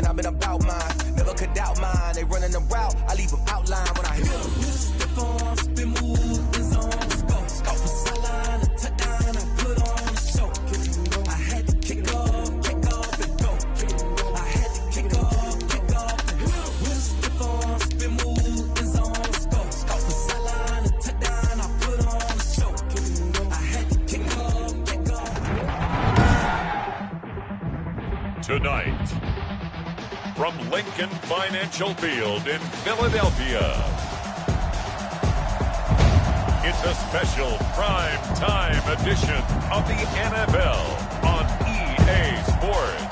man, I've been about mine. Never could doubt mine. They running the route, I leave them outline when I hit them. Step on, spin move, is on, go. Go for sideline, a touchdown, I put on a show. I had to kick off and go. I had to kick off and go. Step on, spin move, is on, go. Go for sideline, a touchdown, I put on a show. I had to kick off and go. Tonight, from Lincoln Financial Field in Philadelphia, it's a special prime time edition of the NFL on EA Sports.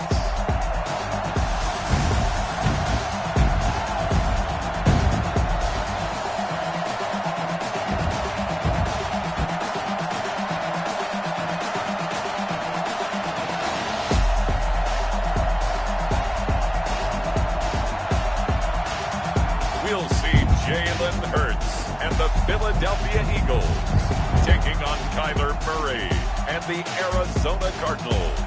We'll see Jalen Hurts and the Philadelphia Eagles taking on Kyler Murray and the Arizona Cardinals.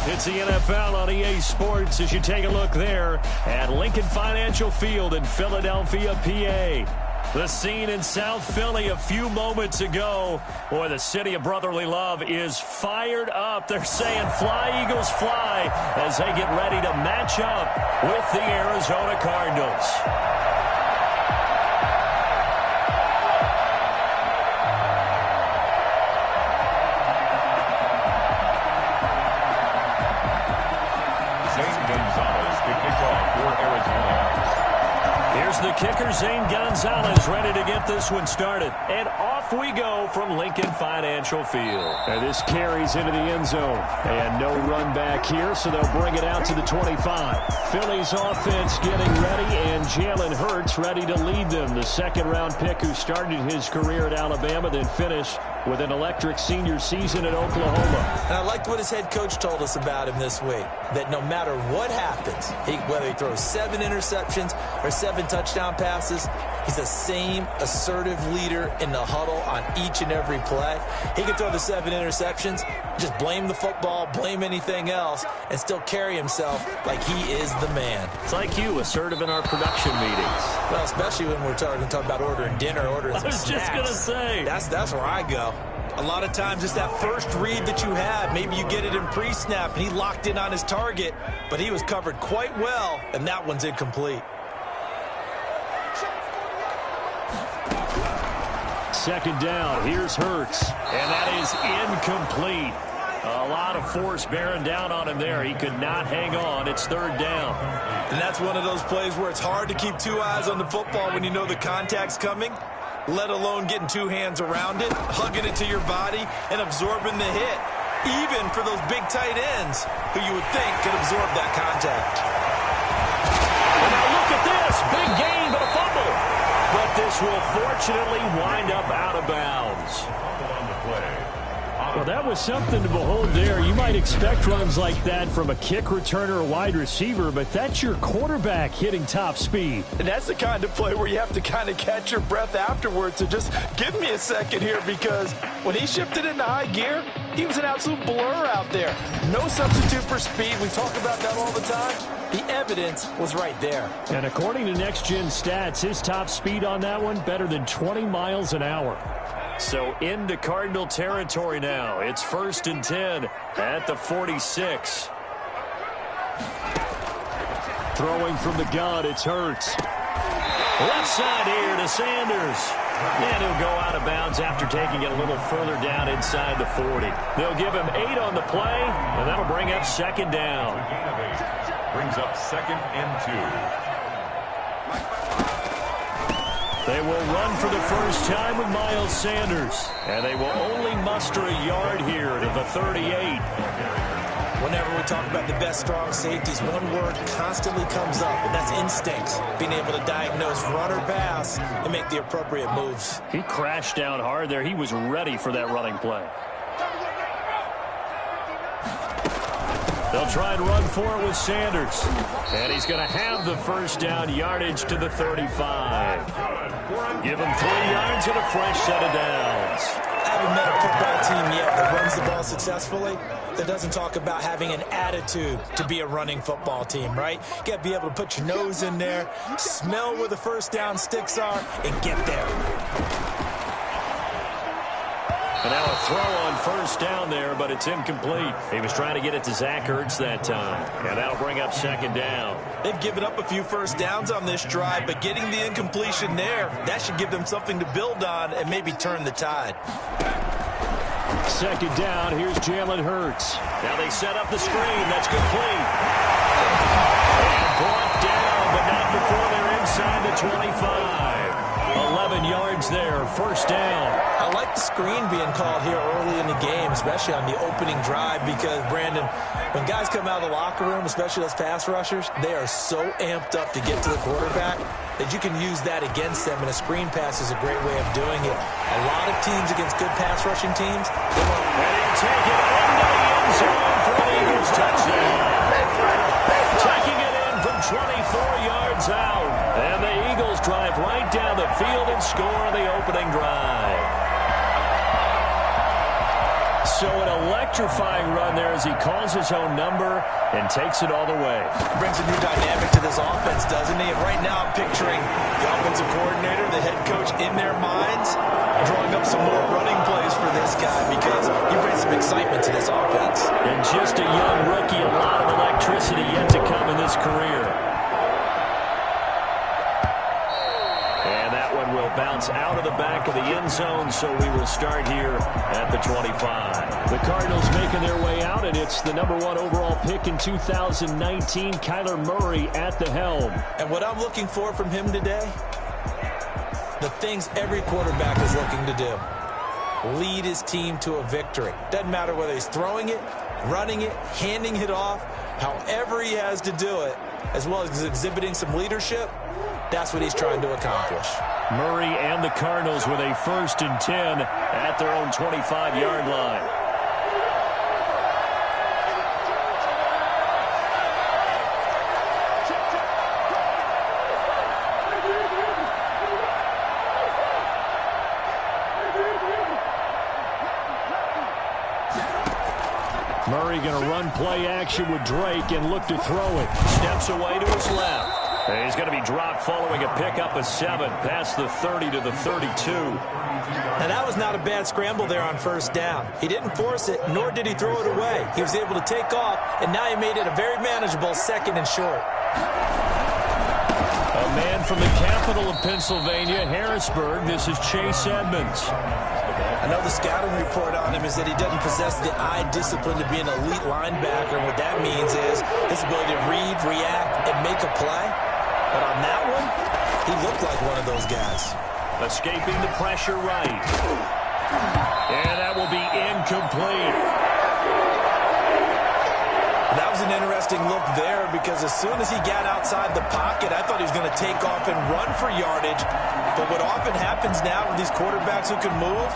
It's the NFL on EA Sports as you take a look there at Lincoln Financial Field in Philadelphia, PA. The scene in South Philly a few moments ago. Boy, the city of brotherly love is fired up. They're saying fly, Eagles, fly, as they get ready to match up with the Arizona Cardinals. Zane Gonzalez to kick off for Arizona. Here's the kicker, Zane Gonzalez, ready to get this one started. And off we go from Lincoln Financial Field. And this carries into the end zone. And no run back here, so they'll bring it out to the 25. Philly's offense getting ready, and Jalen Hurts ready to lead them. The second-round pick who started his career at Alabama, then finished with an electric senior season at Oklahoma. And I liked what his head coach told us about him this week, that no matter what happens, whether he throws 7 interceptions or 7 touchdown passes, he's the same assertive leader in the huddle on each and every play. He can throw the 7 interceptions, just blame the football, blame anything else, and still carry himself like he is the man. It's like you, assertive in our production meetings. Well, especially when we're talking about ordering dinner, ordering some snacks. I was just going to say. That's where I go. A lot of times it's that first read that you have. Maybe you get it in pre-snap, and he locked in on his target, but he was covered quite well, and that one's incomplete. Second down, here's Hurts, and that is incomplete. A lot of force bearing down on him there. He could not hang on. It's third down. And that's one of those plays where it's hard to keep 2 eyes on the football when you know the contact's coming, let alone getting 2 hands around it, hugging it to your body, and absorbing the hit, even for those big tight ends who you would think could absorb that contact. And now look at this. Big gain, but a fumble. But this will fortunately wind up out of bounds. Well, that was something to behold there. You might expect runs like that from a kick returner or wide receiver, but that's your quarterback hitting top speed. And that's the kind of play where you have to kind of catch your breath afterwards. So just give me a second here, because when he shifted into high gear, he was an absolute blur out there. No substitute for speed. We talk about that all the time. The evidence was right there. And according to Next Gen Stats, his top speed on that one, better than 20 miles an hour. So into Cardinal territory now. It's 1st and 10 at the 46. Throwing from the gun, it's Hurts. Left side here to Sanders. And he'll go out of bounds after taking it a little further down inside the 40. They'll give him 8 on the play, and that'll bring up second down. Brings up 2nd and 2. They will run for the first time with Miles Sanders. And they will only muster a yard here to the 38. Whenever we talk about the best strong safeties, one word constantly comes up, and that's instincts. Being able to diagnose run or pass and make the appropriate moves. He crashed down hard there. He was ready for that running play. They'll try and run for it with Sanders. And he's going to have the first down yardage to the 35. Give him 3 yards and a fresh set of downs. haven't met a football team yet that runs the ball successfully that doesn't talk about having an attitude to be a running football team, right? You got to be able to put your nose in there, smell where the first down sticks are, and get there. And now a throw on first down there, but it's incomplete. He was trying to get it to Zach Ertz that time. And that'll bring up second down. They've given up a few first downs on this drive, but getting the incompletion there, that should give them something to build on and maybe turn the tide. Second down, here's Jalen Hurts. Now they set up the screen. That's complete. And brought down, but not before they're inside the 25. 11 yards there, first down. I like the screen being called here early in the game, especially on the opening drive, because, Brandon, when guys come out of the locker room, especially those pass rushers, they are so amped up to get to the quarterback that you can use that against them, and a screen pass is a great way of doing it. A lot of teams against good pass rushing teams, they want to take it into the end zone for an Eagles touchdown. Taking it in from 24 yards out. And the Eagles drive right down the field and score on the opening drive. So an electrifying run there as he calls his own number and takes it all the way. Brings a new dynamic to this offense, doesn't he? And right now I'm picturing the offensive coordinator, the head coach in their minds, drawing up some more running plays for this guy because he brings some excitement to this offense. And just a young rookie, a lot of electricity yet to come in this career. Will bounce out of the back of the end zone, so we will start here at the 25. The Cardinals making their way out, and it's the number 1 overall pick in 2019, Kyler Murray at the helm. And what I'm looking for from him today, the things every quarterback is looking to do. Lead his team to a victory. Doesn't matter whether he's throwing it, running it, handing it off, however he has to do it, as well as exhibiting some leadership. That's what he's trying to accomplish. Murray and the Cardinals with a 1st and 10 at their own 25-yard line. Murray going to run play action with Drake and look to throw it. Steps away to his left. And he's going to be dropped following a pickup of 7 past the 30 to the 32. Now that was not a bad scramble there on first down. He didn't force it, nor did he throw it away. He was able to take off, and now he made it a very manageable 2nd and short. A man from the capital of Pennsylvania, Harrisburg. This is Chase Edmonds. I know the scouting report on him is that he doesn't possess the eye discipline to be an elite linebacker. And what that means is his ability to read, react, and make a play. But on that one, he looked like one of those guys. Escaping the pressure right. And that will be incomplete. That was an interesting look there because as soon as he got outside the pocket, I thought he was going to take off and run for yardage. But what often happens now with these quarterbacks who can move,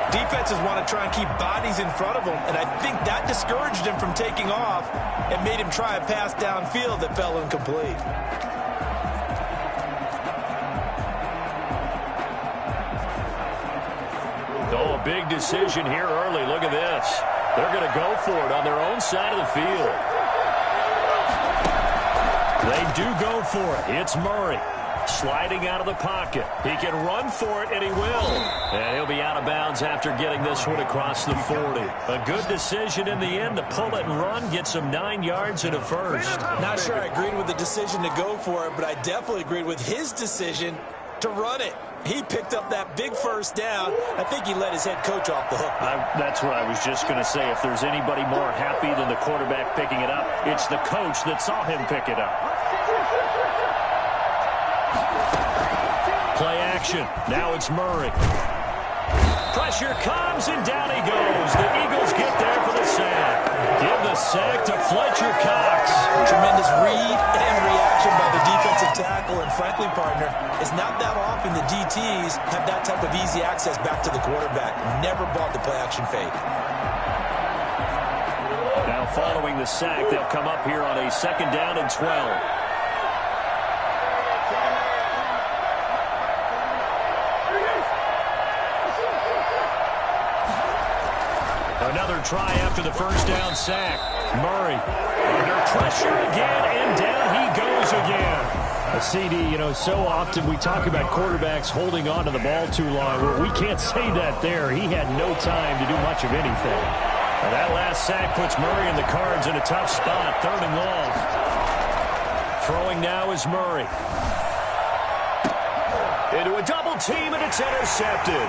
defenses want to try and keep bodies in front of them. And I think that discouraged him from taking off and made him try a pass downfield that fell incomplete. Oh, a big decision here early. Look at this. They're going to go for it on their own side of the field. They do go for it. It's Murray sliding out of the pocket. He can run for it, and he will. And he'll be out of bounds after getting this one across the 40. A good decision in the end to pull it and run, get some 9 yards and a first. Not sure I agreed with the decision to go for it, but I definitely agreed with his decision to run it. He picked up that big first down. I think he let his head coach off the hook. That's what I was just going to say. If there's anybody more happy than the quarterback picking it up, it's the coach that saw him pick it up. Play action. Now it's Murray. Pressure comes, and down he goes. The Eagles get there for the sack. Give the sack to Fletcher Cox. Tremendous read and reaction by the defensive tackle. And frankly, partner, it's not that often the DTs have that type of easy access back to the quarterback. Never bought the play action fake. Now following the sack, they'll come up here on a 2nd down and 12. try after the first down sack. Murray under pressure again, and down he goes again. A CD, so often we talk about quarterbacks holding on to the ball too long. Well, we can't say that there. He had no time to do much of anything. And that last sack puts Murray and the Cards in a tough spot, 3rd and long. Throwing now is Murray. Into a double team, and it's intercepted.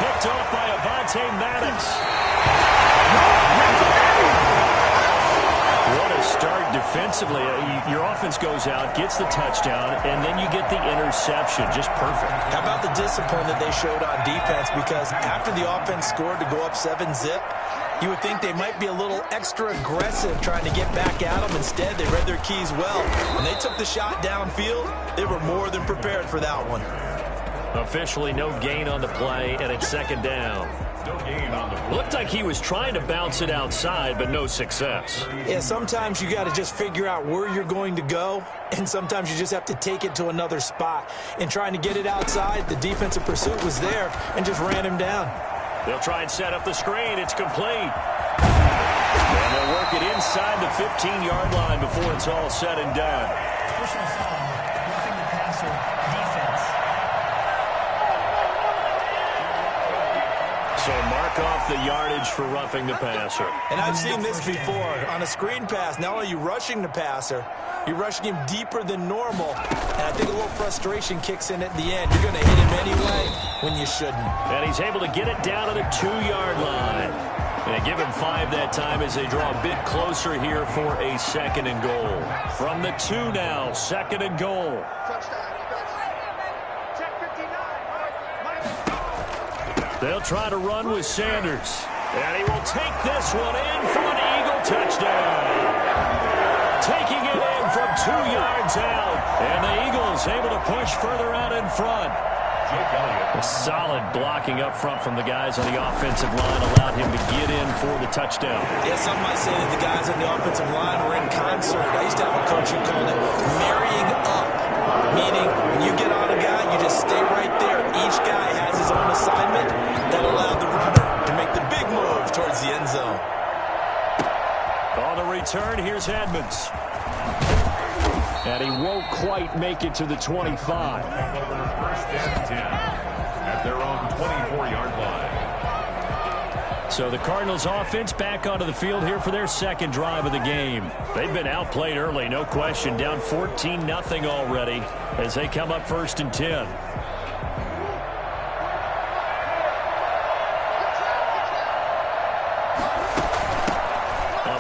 Picked off by Avonte Maddox. What a start defensively. Your offense goes out, gets the touchdown, and then you get the interception. Just perfect. How about the discipline that they showed on defense? Because after the offense scored to go up 7-zip, you would think they might be a little extra aggressive trying to get back at them. Instead, they read their keys well. When they took the shot downfield, they were more than prepared for that one. Officially no gain on the play, and it's 2nd down. Looked like he was trying to bounce it outside, but no success. Yeah, sometimes you got to just figure out where you're going to go, and sometimes you just have to take it to another spot. In trying to get it outside, the defensive pursuit was there and just ran him down. They'll try and set up the screen. It's complete. And they'll work it inside the 15-yard line before it's all said and done. Personal foul, roughing the passer, defense. So mark off the yardage for roughing the passer. And I've seen this before. On a screen pass, not only are you rushing the passer, you're rushing him deeper than normal. And I think a little frustration kicks in at the end. You're going to hit him anyway when you shouldn't. And he's able to get it down to the 2-yard line. And they give him 5 that time as they draw a bit closer here for a 2nd and goal. From the 2 now, 2nd and goal. They'll try to run with Sanders. And he will take this one in for an Eagle touchdown. Taking it in from 2 yards out. And the Eagles able to push further out in front. A solid blocking up front from the guys on the offensive line allowed him to get in for the touchdown. Yeah, some might say that the guys on the offensive line were in concert. I used to have a coach who called it marrying up, meaning when you get on a guy, you just stay right there. Each guy has his own assignment that allowed the runner to make the big move towards the end zone. On the return, here's Edmonds. And he won't quite make it to the 25. First and 10 at their own 24-yard line. So the Cardinals offense back onto the field here for their 2nd drive of the game. They've been outplayed early, no question. Down 14-0 already as they come up 1st and 10.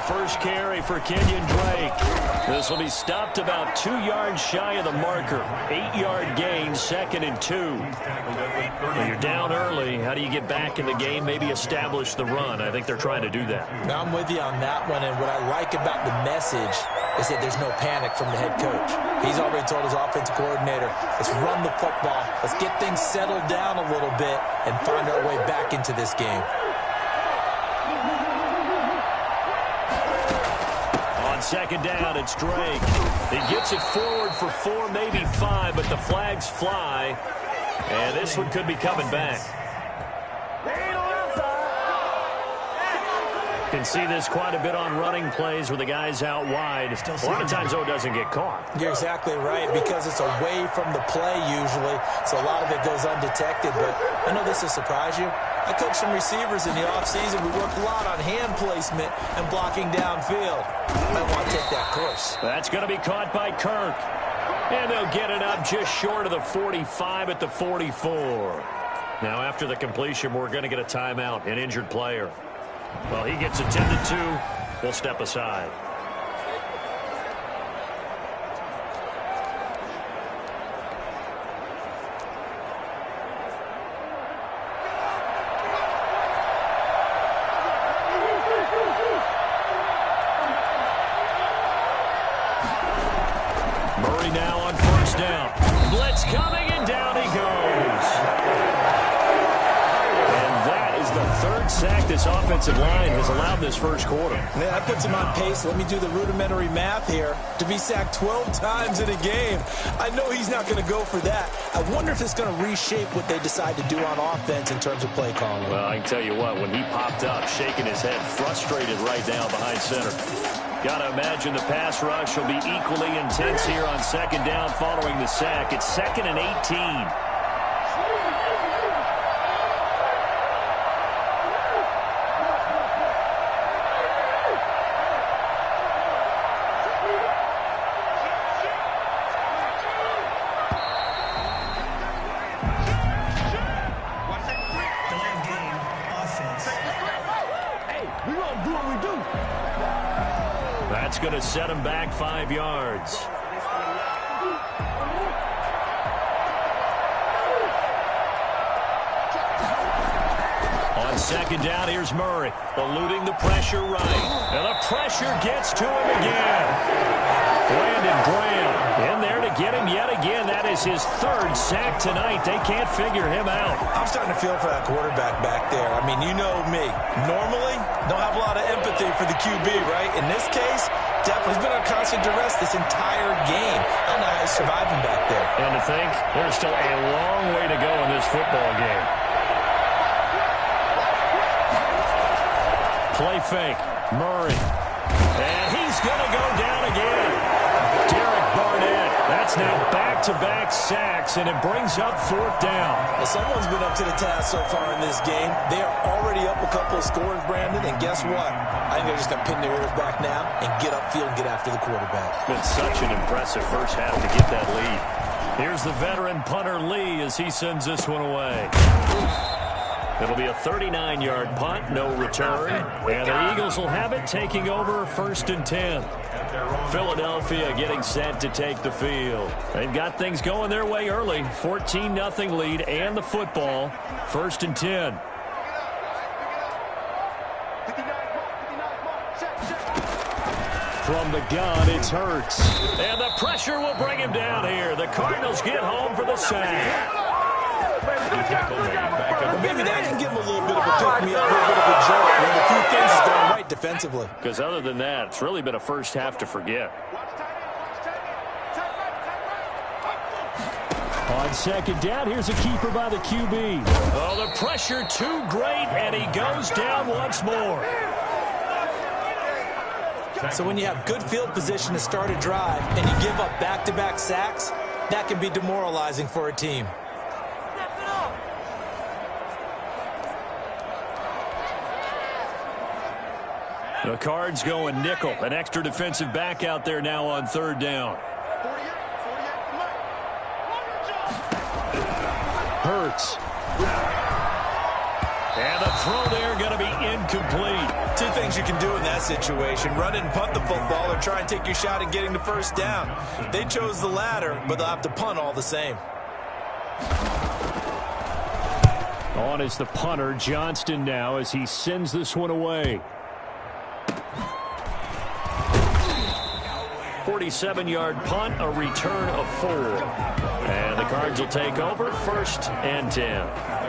First carry for Kenyon Drake. This will be stopped about 2 yards shy of the marker. 8-yard gain, 2nd and 2. When you're down early, how do you get back in the game, maybe establish the run? I think they're trying to do that. Now I'm with you on that one, and what I like about the message is that there's no panic from the head coach. He's already told his offensive coordinator, let's run the football, let's get things settled down a little bit and find our way back into this game. On 2nd down, it's Drake. He gets it forward for 4, maybe 5, but the flags fly. And this one could be coming back. Can see this quite a bit on running plays where the guy's out wide. A lot of times, though, it doesn't get caught. You're exactly right, because it's away from the play usually, so a lot of it goes undetected. But I know this will surprise you. I coached some receivers in the offseason. We worked a lot on hand placement and blocking downfield. You might want to take that course. That's going to be caught by Kirk. And they'll get it up just short of the 45 at the 44. Now, after the completion, we're going to get a timeout, an injured player. Well, he gets attended to. We'll step aside. Murray now on 1st down. Blitz coming, and down he goes. And that is the 3rd third sack this offensive line has allowed this first quarter. Man, that puts him on pace. Let me do the rudimentary math here. To be sacked 12 times in a game, I know he's not going to go for that. I wonder if it's going to reshape what they decide to do on offense in terms of play calling. Well, I can tell you what, when he popped up, shaking his head, frustrated right now behind center. Got to imagine the pass rush will be equally intense here on second down following the sack. It's 2nd and 18. That's going to set him back 5 yards. On second down, here's Murray, eluding the pressure right. And the pressure gets to him again. Brandon Graham in there to get him yet again. That is his 3rd sack tonight. They can't figure him out. I'm starting to feel for that quarterback back there. I mean, you know me. Normally, don't have a lot of empathy for the QB, right? In this case, definitely he's been on constant duress this entire game. I don't know how he's surviving back there. And to think, there's still a long way to go in this football game. Play fake. Murray. And he's going to go down again. Derek Barnett. That's now back-to-back sacks, and it brings up 4th down. Well, someone's been up to the task so far in this game. They are already up a couple of scores, Brandon, and guess what? I think they're just going to pin their ears back now and get upfield and get after the quarterback. Been such an impressive first half to get that lead. Here's the veteran punter Lee as he sends this one away. It'll be a 39-yard punt, no return. And the Eagles will have it, taking over 1st and 10. Philadelphia getting set to take the field. They've got things going their way early. 14-0 lead and the football. 1st and 10. From the gun, it's Hurts. And the pressure will bring him down here. The Cardinals get home for the sack. Maybe that can give him a little bit of a pick-me-up, a little bit of a jolt when a few things is going right defensively. Because other than that, it's really been a first half to forget. On second down, here's a keeper by the QB. Oh, the pressure too great, and he goes down once more. So when you have good field position to start a drive and you give up back-to-back sacks, that can be demoralizing for a team. The Cards going nickel. An extra defensive back out there now on 3rd down. Hurts. And the throw there going to be incomplete. 2 things you can do in that situation. Run it and punt the football or try and take your shot at getting the first down. They chose the latter, but they'll have to punt all the same. On is the punter, Johnston now, as he sends this one away. 47-yard punt, a return of 4. And the Cards will take over 1st and 10.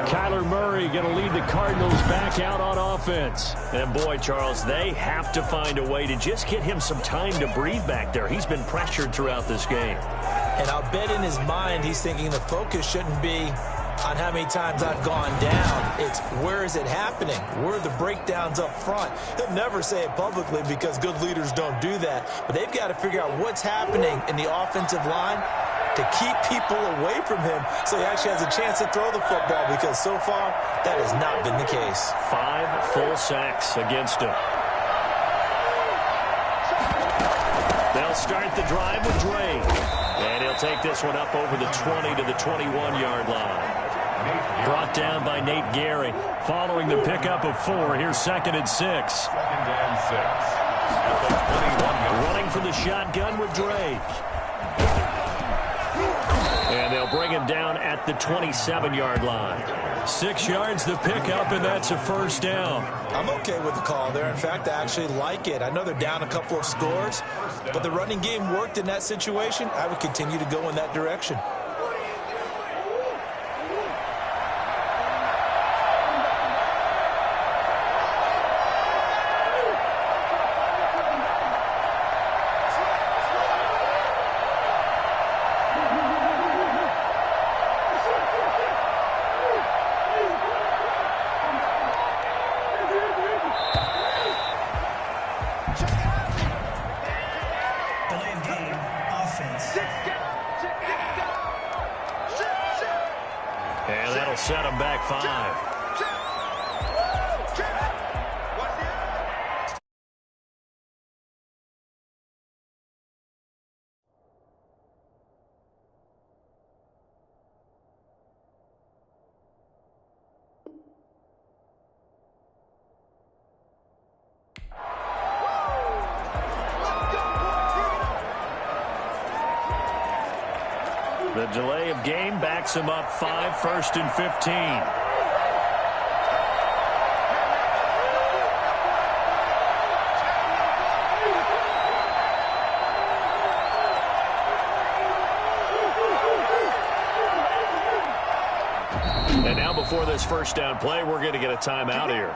Kyler Murray going to lead the Cardinals back out on offense. And boy, Charles, they have to find a way to just get him some time to breathe back there. He's been pressured throughout this game. And I'll bet in his mind he's thinking the focus shouldn't be on how many times I've gone down. It's where is it happening? Where are the breakdowns up front? He'll never say it publicly because good leaders don't do that. But they've got to figure out what's happening in the offensive line to keep people away from him so he actually has a chance to throw the football, because so far that has not been the case. 5 full sacks against him. They'll start the drive with Drake. And he'll take this one up over the 20 to the 21-yard line. Brought down by Nate Gary. Following the pickup of 4, here's 2nd and 6. 2nd and 6. Running for the shotgun with Drake. And they'll bring him down at the 27-yard line. 6 yards the pickup, and that's a first down. I'm okay with the call there. In fact, I actually like it. I know they're down a couple of scores, but the running game worked in that situation. I would continue to go in that direction. And that'll set him back 5. The delay of game backs him up 5, 1st and 15. And now before this first down play, we're going to get a timeout here.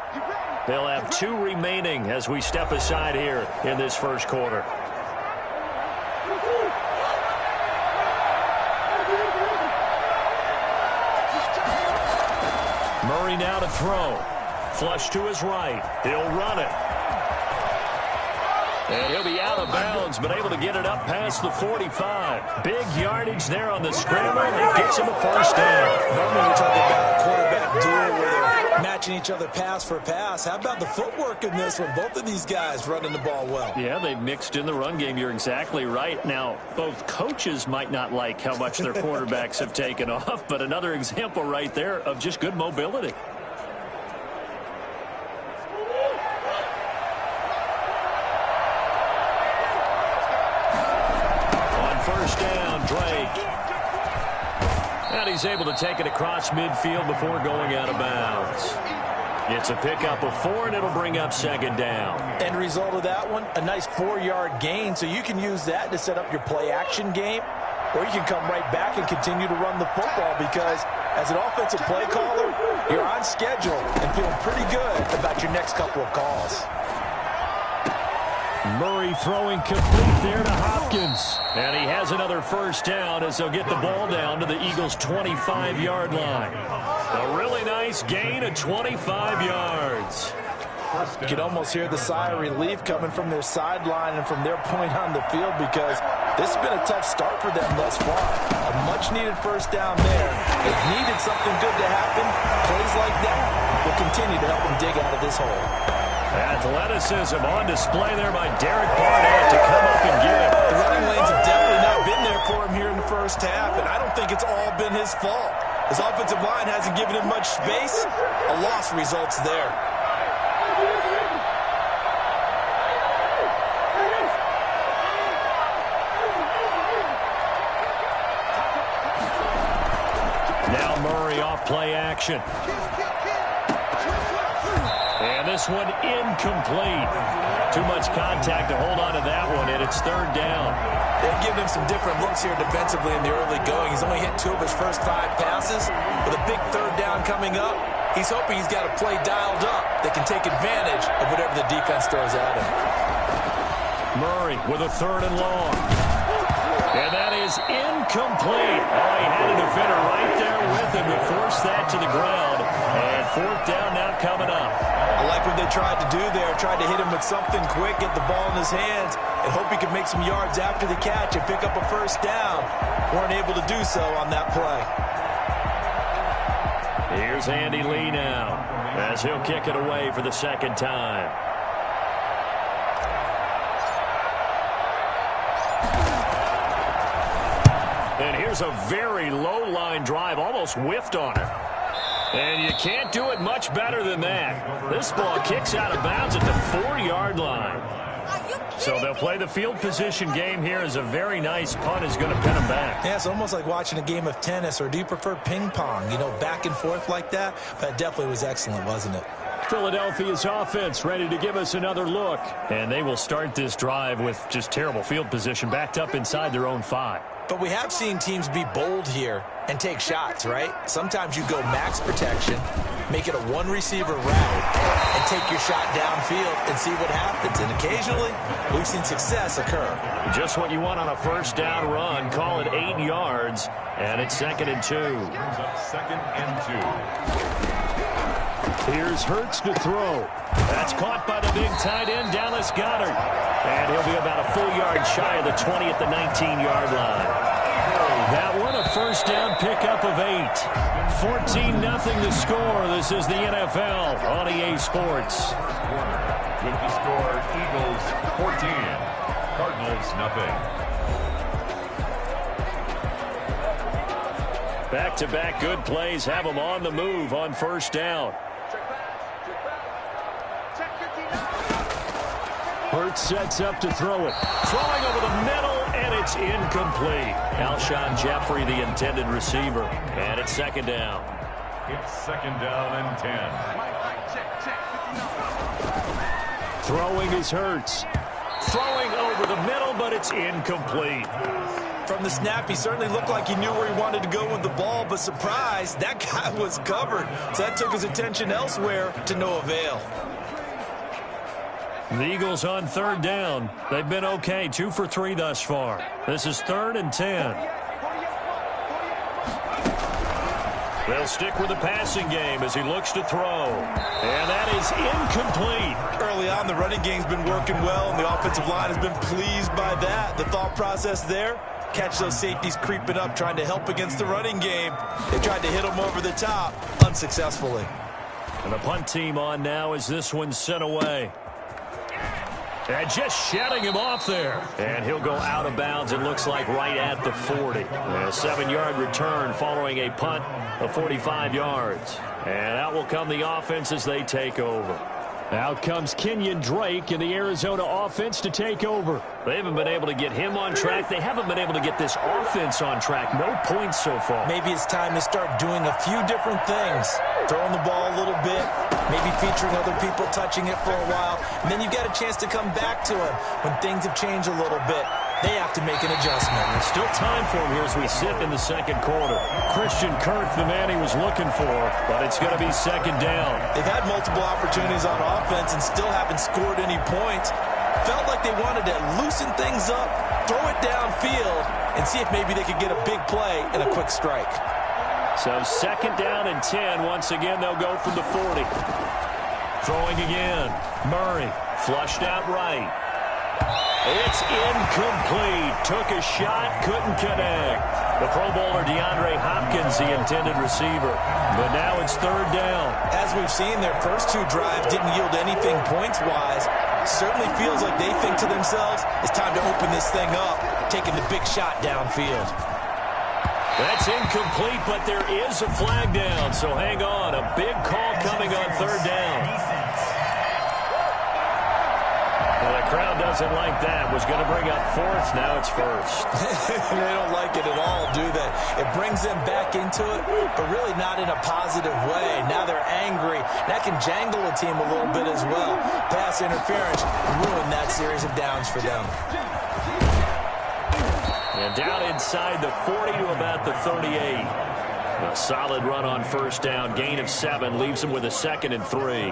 They'll have 2 remaining as we step aside here in this first quarter. Murray now to throw. Flush to his right. He'll run it. And he'll be out of bounds, but able to get it up past the 45. Big yardage there on the scramble, and it gets him a first down. Normally we're talking about a quarterback duel where they're matching each other pass for pass. How about the footwork in this one? Both of these guys running the ball well. Yeah, they've mixed in the run game. You're exactly right. Now, both coaches might not like how much their quarterbacks have taken off, but another example right there of just good mobility. First down, Drake. And he's able to take it across midfield before going out of bounds. It's a pickup of 4, and it'll bring up 2nd down. End result of that one, a nice 4-yard gain, so you can use that to set up your play-action game, or you can come right back and continue to run the football because as an offensive play caller, you're on schedule and feeling pretty good about your next couple of calls. Murray throwing complete there to Hopkins. And he has another first down as they'll get the ball down to the Eagles' 25-yard line. A really nice gain of 25 yards. You can almost hear the sigh of relief coming from their sideline and from their point on the field because this has been a tough start for them thus far. A much-needed first down there. They've needed something good to happen. Plays like that will continue to help them dig out of this hole. Athleticism on display there by Derek Barnett to come up and get it. The running lanes have definitely not been there for him here in the first half, and I don't think it's all been his fault. His offensive line hasn't given him much space. A loss results there. Now Murray off play action. And this one incomplete. Too much contact to hold on to that one, and it's 3rd down. They've given him some different looks here defensively in the early going. He's only hit 2 of his first 5 passes. With a big 3rd down coming up, he's hoping he's got a play dialed up that can take advantage of whatever the defense throws at him. Murray with a 3rd and long. And that is incomplete. Oh, he had a defender right there with him to force that to the ground. And 4th down now coming up. I like what they tried to do there. Tried to hit him with something quick, get the ball in his hands, and hope he could make some yards after the catch and pick up a first down. Weren't able to do so on that play. Here's Andy Lee now as he'll kick it away for the 2nd time. And here's a very low line drive, almost whiffed on it. And you can't do it much better than that. This ball kicks out of bounds at the 4-yard line. So they'll play the field position game here as a very nice punt is going to pin them back. Yeah, it's almost like watching a game of tennis, or do you prefer ping pong? You know, back and forth like that? That definitely was excellent, wasn't it? Philadelphia's offense ready to give us another look. And they will start this drive with just terrible field position, backed up inside their own 5. But we have seen teams be bold here and take shots, right? Sometimes you go max protection, make it a 1-receiver route, and take your shot downfield and see what happens. And occasionally, we've seen success occur. Just what you want on a first down run. Call it 8 yards, and it's 2nd and 2. 2nd and 2. Here's Hurts to throw. That's caught by the big tight end, Dallas Goedert. And he'll be about a full yard shy of the 20 at the 19-yard line. a pickup of 8. 14-0 the score. This is the NFL on EA Sports. With the score, Eagles 14, Cardinals nothing. Back-to-back good plays have them on the move on first down. Hurts sets up to throw it. Throwing over the middle, and it's incomplete. Alshon Jeffrey, the intended receiver. And it's second down. It's second down and 10. Throwing is Hurts. Throwing over the middle, but it's incomplete. From the snap, he certainly looked like he knew where he wanted to go with the ball, but surprise, that guy was covered. So that took his attention elsewhere to no avail. The Eagles on third down. They've been okay, 2 for 3 thus far. This is 3rd and 10. They'll stick with the passing game as he looks to throw. And that is incomplete. Early on, the running game's been working well, and the offensive line has been pleased by that. The thought process there, catch those safeties creeping up, trying to help against the running game. They tried to hit them over the top, unsuccessfully. And the punt team on now as this one's sent away. And just shutting him off there. And he'll go out of bounds, it looks like, right at the 40. A 7-yard return following a punt of 45 yards. And out will come the offense as they take over. Out comes Kenyon Drake in the Arizona offense to take over. They haven't been able to get him on track. They haven't been able to get this offense on track. No points so far. Maybe it's time to start doing a few different things. Throwing the ball a little bit, maybe featuring other people touching it for a while, and then you get a chance to come back to him when things have changed a little bit. They have to make an adjustment. There's still time for him here as we sit in the second quarter. Christian Kirk, the man he was looking for, but it's going to be second down. They've had multiple opportunities on offense and still haven't scored any points. Felt like they wanted to loosen things up, throw it downfield, and see if maybe they could get a big play and a quick strike. So second down and 10. Once again, they'll go from the 40. Throwing again. Murray flushed out right. It's incomplete. Took a shot, couldn't connect. The Pro Bowler DeAndre Hopkins, the intended receiver. But now it's third down. As we've seen, their first 2 drives didn't yield anything points-wise. Certainly feels like they think to themselves, it's time to open this thing up, taking the big shot downfield. That's incomplete, but there is a flag down, so hang on. A big call coming on third down. Well, the crowd doesn't like that. Was going to bring up fourth, now it's first. They don't like it at all, do they? It brings them back into it, but really not in a positive way. Now they're angry. That can jangle a team a little bit as well. Pass interference ruined that series of downs for them. And down inside the 40 to about the 38. A solid run on first down. Gain of 7 leaves him with a 2nd and 3.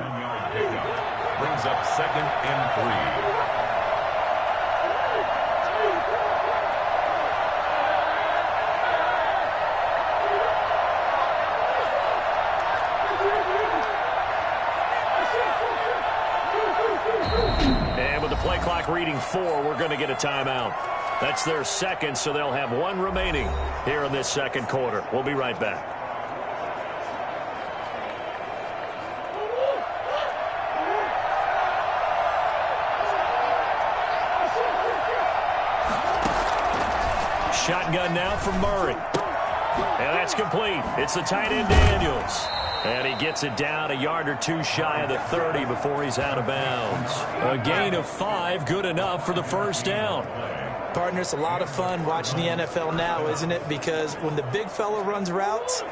Brings up 2nd and 3. And with the play clock reading 4, we're going to get a timeout. That's their second, so they'll have 1 remaining here in this second quarter. We'll be right back. Shotgun now from Murray. And that's complete. It's the tight end Daniels. And he gets it down a yard or 2 shy of the 30 before he's out of bounds. A gain of 5, good enough for the first down. Partner, it's a lot of fun watching the NFL now, isn't it? Because when the big fella runs routes,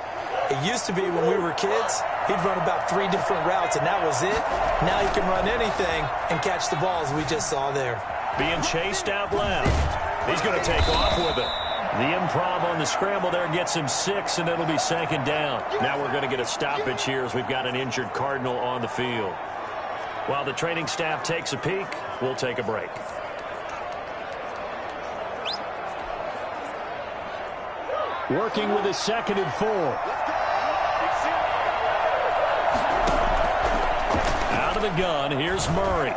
it used to be when we were kids, he'd run about 3 different routes, and that was it. Now he can run anything and catch the ball, as we just saw there. Being chased out left. He's going to take off with it. The improv on the scramble there gets him 6, and it'll be second down. Now we're going to get a stoppage here as we've got an injured Cardinal on the field. While the training staff takes a peek, we'll take a break. Working with a 2nd and 4. Out of the gun, here's Murray.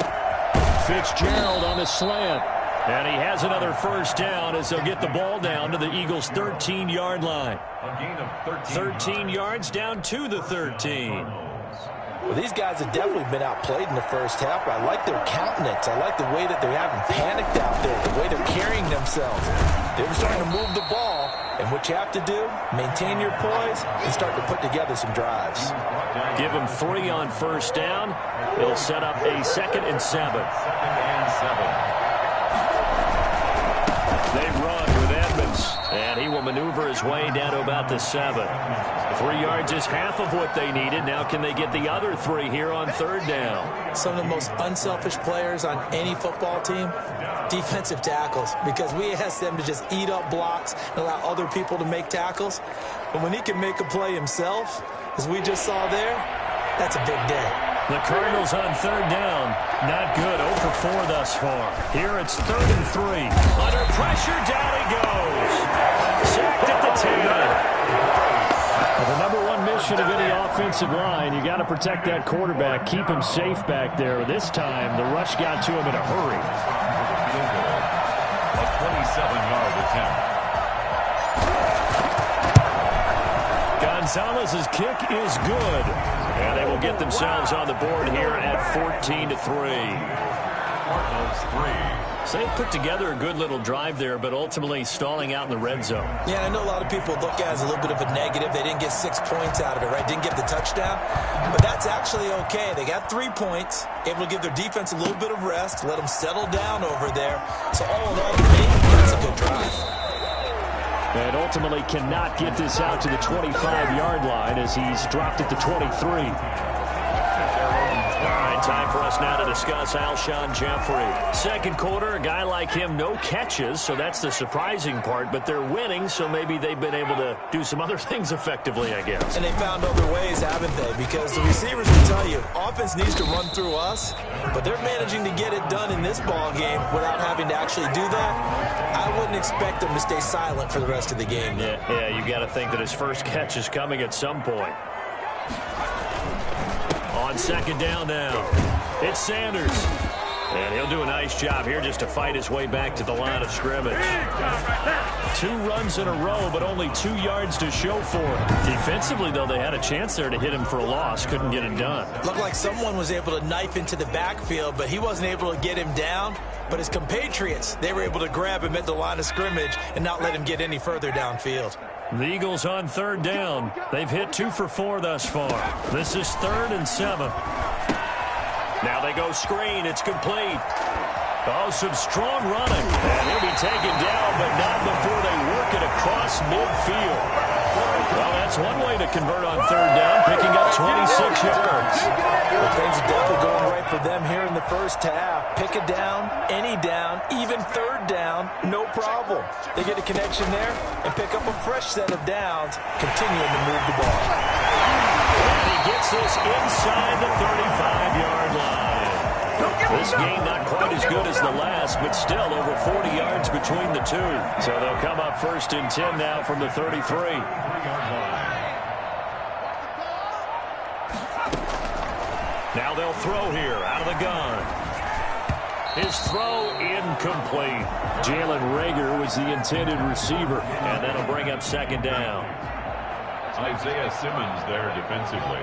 Fitzgerald on the slant. And he has another first down as they'll get the ball down to the Eagles' 13-yard line. A gain of 13 yards down to the 13. Well, these guys have definitely been outplayed in the first half. I like their countenance. I like the way that they haven't panicked out there, the way they're carrying themselves. They were starting to move the ball, and what you have to do, maintain your poise and start to put together some drives. Give them 3 on first down. It'll set up a 2nd and 7. They run with Edmonds, and he will maneuver his way down to about the 7. 3 yards is half of what they needed. Now can they get the other 3 here on 3rd down? Some of the most unselfish players on any football team, defensive tackles, because we ask them to just eat up blocks and allow other people to make tackles. But when he can make a play himself, as we just saw there, that's a big day. The Cardinals on 3rd down. Not good. 0 for 4 thus far. Here it's 3rd and 3. Under pressure, down he goes. Sacked at the 10. Well, the number one mission of any offensive line, you got to protect that quarterback, keep him safe back there. This time, the rush got to him in a hurry. A 27-yard attempt. Gonzalez's kick is good. And they will get themselves on the board here at 14-3. Cardinals 3. So they put together a good little drive there, but ultimately stalling out in the red zone. Yeah, I know a lot of people look at it as a little bit of a negative. They didn't get 6 points out of it, right? Didn't get the touchdown. But that's actually okay. They got 3 points, able to give their defense a little bit of rest, let them settle down over there. So all in all, to me, that's a good drive. And ultimately cannot get this out to the 25-yard line as he's dropped at the 23. All right, time for us now to discuss Alshon Jeffrey. Second quarter, a guy like him, no catches, so that's the surprising part. But they're winning, so maybe they've been able to do some other things effectively, I guess. And they found other ways, haven't they? Because the receivers will tell you, offense needs to run through us, but they're managing to get it done in this ball game without having to actually do that. I wouldn't expect them to stay silent for the rest of the game. Yeah, you got to think that his first catch is coming at some point. On 2nd down now, it's Sanders. And he'll do a nice job here just to fight his way back to the line of scrimmage. 2 runs in a row, but only 2 yards to show for it. Defensively, though, they had a chance there to hit him for a loss. Couldn't get it done. Looked like someone was able to knife into the backfield, but he wasn't able to get him down. But his compatriots, they were able to grab him at the line of scrimmage and not let him get any further downfield. The Eagles on 3rd down. They've hit 2 for 4 thus far. This is 3rd and 7. Now they go screen. It's complete. Oh, some strong running. And he'll be taken down, but not before they work it across midfield. Well, that's one way to convert on 3rd down, picking up 26 yards. Well, things are definitely going right for them here in the first half. Pick a down, any down, even 3rd down, no problem. They get a connection there and pick up a fresh set of downs, continuing to move the ball. And he gets this inside the 35-yard line. This game not quite as good as the last, but still over 40 yards between the two. So they'll come up 1st and 10 now from the 33. Now they'll throw here out of the gun. His throw incomplete. Jalen Reagor was the intended receiver, and that'll bring up 2nd down. Isaiah Simmons there defensively.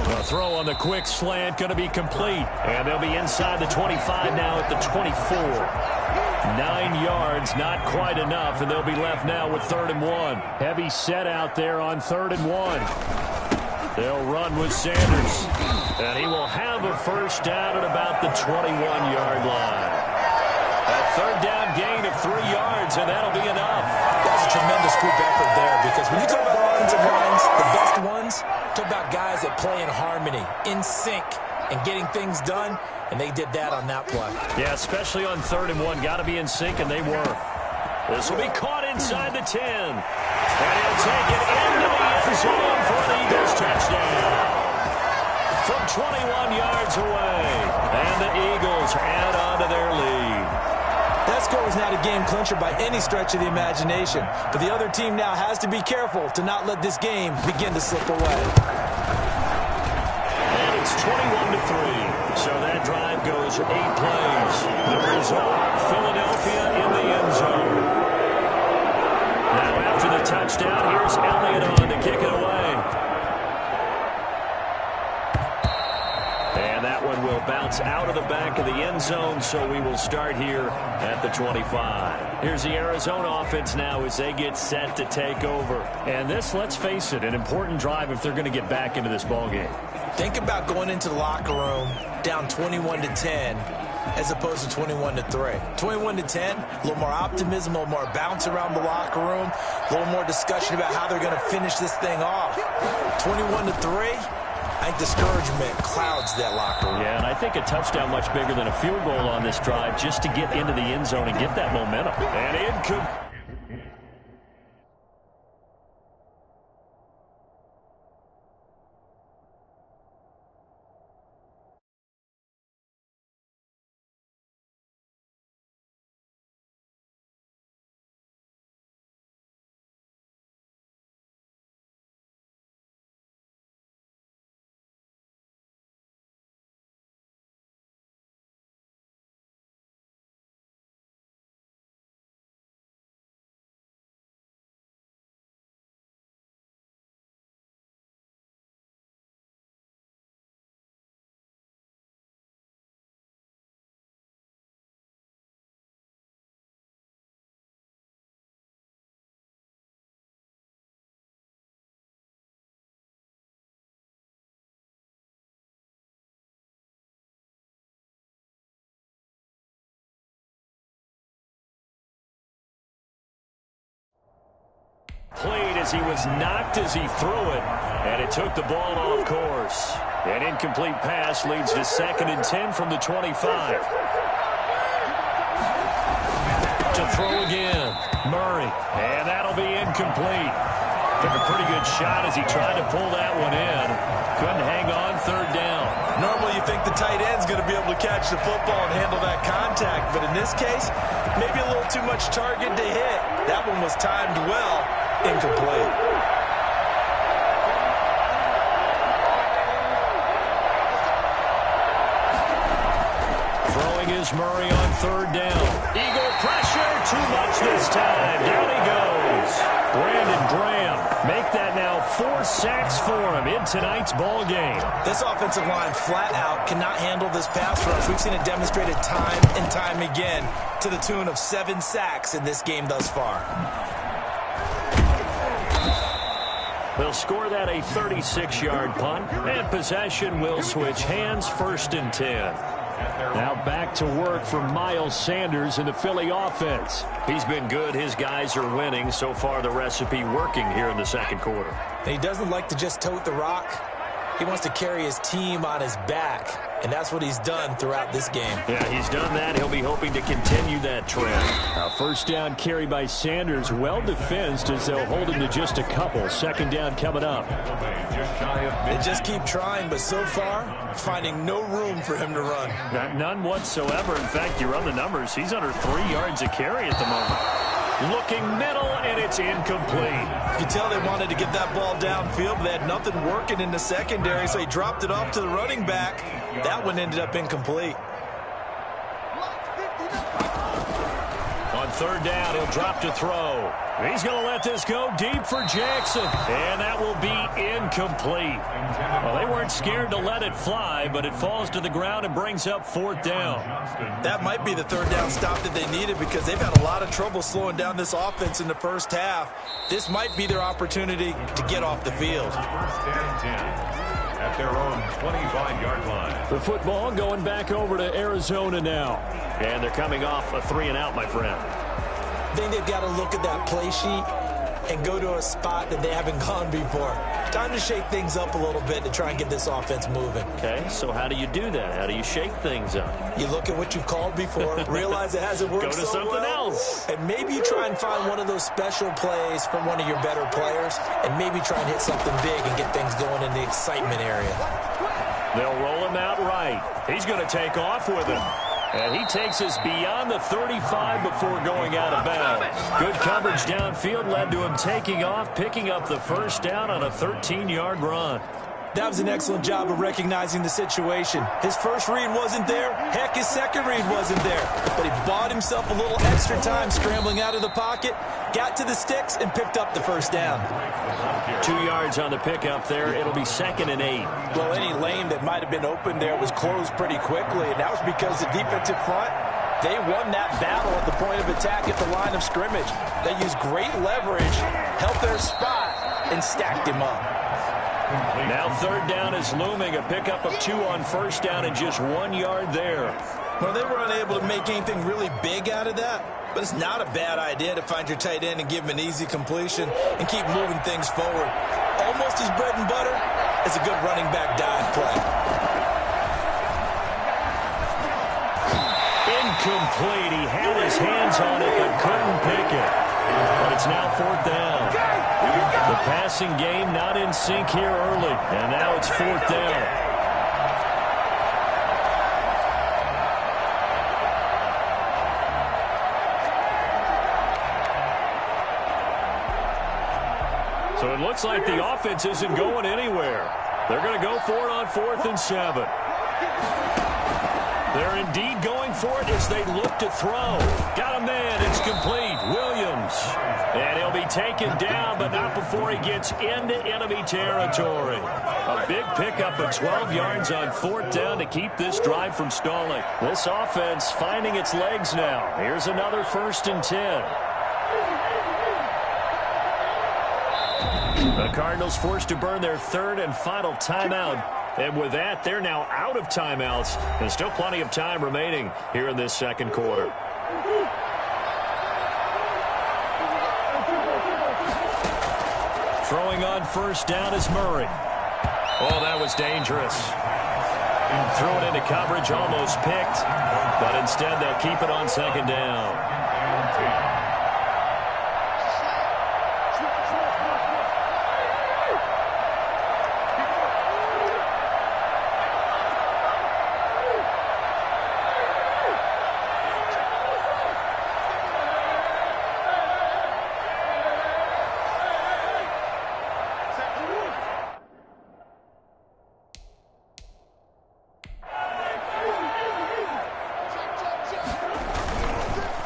The throw on the quick slant going to be complete, and they'll be inside the 25 now at the 24. 9 yards, not quite enough, and they'll be left now with 3rd and 1. Heavy set out there on 3rd and 1. They'll run with Sanders, and he will have a first down at about the 21-yard line. A 3rd down gain of 3 yards, and that'll be enough. That's a tremendous group effort there, because when you talk about offensive lines, the best ones, talk about guys that play in harmony, in sync, and getting things done, and they did that on that play. Yeah, especially on 3rd and 1. Got to be in sync, and they were. This will be caught inside the 10. And he'll take it into the end zone for an Eagles touchdown. From 21 yards away. And the Eagles add on to their lead. That score was not a game clincher by any stretch of the imagination. But the other team now has to be careful to not let this game begin to slip away. It's 21-3. So that drive goes 8 plays. The result, Philadelphia in the end zone. Now after the touchdown, here's Elliott on to kick it away. And that one will bounce out of the back of the end zone, so we will start here at the 25. Here's the Arizona offense now as they get set to take over. And this, let's face it, an important drive if they're going to get back into this ballgame. Think about going into the locker room down 21-10 as opposed to 21-3. 21-10, a little more optimism, a little more bounce around the locker room, a little more discussion about how they're going to finish this thing off. 21-3. I think discouragement clouds that locker room. Yeah, and I think a touchdown much bigger than a field goal on this drive just to get into the end zone and get that momentum. And incomplete. Played as he was knocked as he threw it, and it took the ball off course. An incomplete pass leads to 2nd and 10 from the 25. To throw again, Murray, and that'll be incomplete. Took a pretty good shot as he tried to pull that one in. Couldn't hang on 3rd down. Normally you think the tight end's going to be able to catch the football and handle that contact, but in this case, maybe a little too much target to hit. That one was timed well. Incomplete. Throwing is Murray on 3rd down. Eagle pressure, too much this time. Down he goes. Brandon Graham, make that now 4 sacks for him in tonight's ball game. This offensive line flat out cannot handle this pass rush. We've seen it demonstrated time and time again to the tune of 7 sacks in this game thus far. They'll score that a 36-yard punt, and possession will switch hands, 1st and 10. Now back to work for Miles Sanders in the Philly offense. He's been good. His guys are winning. So far, the recipe working here in the 2nd quarter. And he doesn't like to just tote the rock. He wants to carry his team on his back, and that's what he's done throughout this game. Yeah, he's done that. He'll be hoping to continue that trend. A 1st down carry by Sanders, well defensed as they'll hold him to just a couple. 2nd down coming up. They just keep trying, but so far, finding no room for him to run. None whatsoever. In fact, you run the numbers. He's under 3 yards a carry at the moment. Looking middle, and it's incomplete. You can tell they wanted to get that ball downfield, but they had nothing working in the secondary, so he dropped it off to the running back. That one ended up incomplete. On 3rd down, he'll drop to throw. He's going to let this go deep for Jackson, and that will be incomplete. Well, they weren't scared to let it fly, but it falls to the ground and brings up 4th down. That might be the 3rd down stop that they needed because they've had a lot of trouble slowing down this offense in the 1st half. This might be their opportunity to get off the field. At their own 25-yard line. The football going back over to Arizona now. And they're coming off a 3-and-out, my friend. I think they've got to look at that play sheet and go to a spot that they haven't gone before. Time to shake things up a little bit to try and get this offense moving. Okay, so how do you do that? How do you shake things up? You look at what you've called before, realize it hasn't worked Go to something else. And maybe you try and find one of those special plays from one of your better players, and maybe try and hit something big and get things going in the excitement area. They'll roll him out right. He's going to take off with him. And he takes us beyond the 35 before going out of bounds. Good coverage downfield led to him taking off, picking up the 1st down on a 13-yard run. That was an excellent job of recognizing the situation. His first read wasn't there. Heck, his second read wasn't there. But he bought himself a little extra time scrambling out of the pocket, got to the sticks, and picked up the first down. 2 yards on the pickup there. It'll be 2nd and 8. Well, any lane that might have been open there was closed pretty quickly, and that was because the defensive front, they won that battle at the point of attack at the line of scrimmage. They used great leverage, held their spot, and stacked him up. Now 3rd down is looming. A pickup of 2 on 1st down and just 1 yard there. Well, they were unable to make anything really big out of that, but it's not a bad idea to find your tight end and give him an easy completion and keep moving things forward. Almost as bread and butter as a good running back dive play. Incomplete. He had his hands on it but couldn't pick it. But it's now 4th down. The passing game not in sync here early, and now it's 4th down. So it looks like the offense isn't going anywhere. They're going to go for it on 4th and 7. They're indeed going for it as they look to throw. Got a man. It's complete. Williams. And he'll be taken down, but not before he gets into enemy territory. A big pickup of 12 yards on 4th down to keep this drive from stalling. This offense finding its legs now. Here's another 1st and 10. The Cardinals forced to burn their 3rd and final timeout. And with that, they're now out of timeouts. And still plenty of time remaining here in this 2nd quarter. Throwing on 1st down is Murray. Oh, that was dangerous. Threw it into coverage, almost picked. But instead, they'll keep it on 2nd down.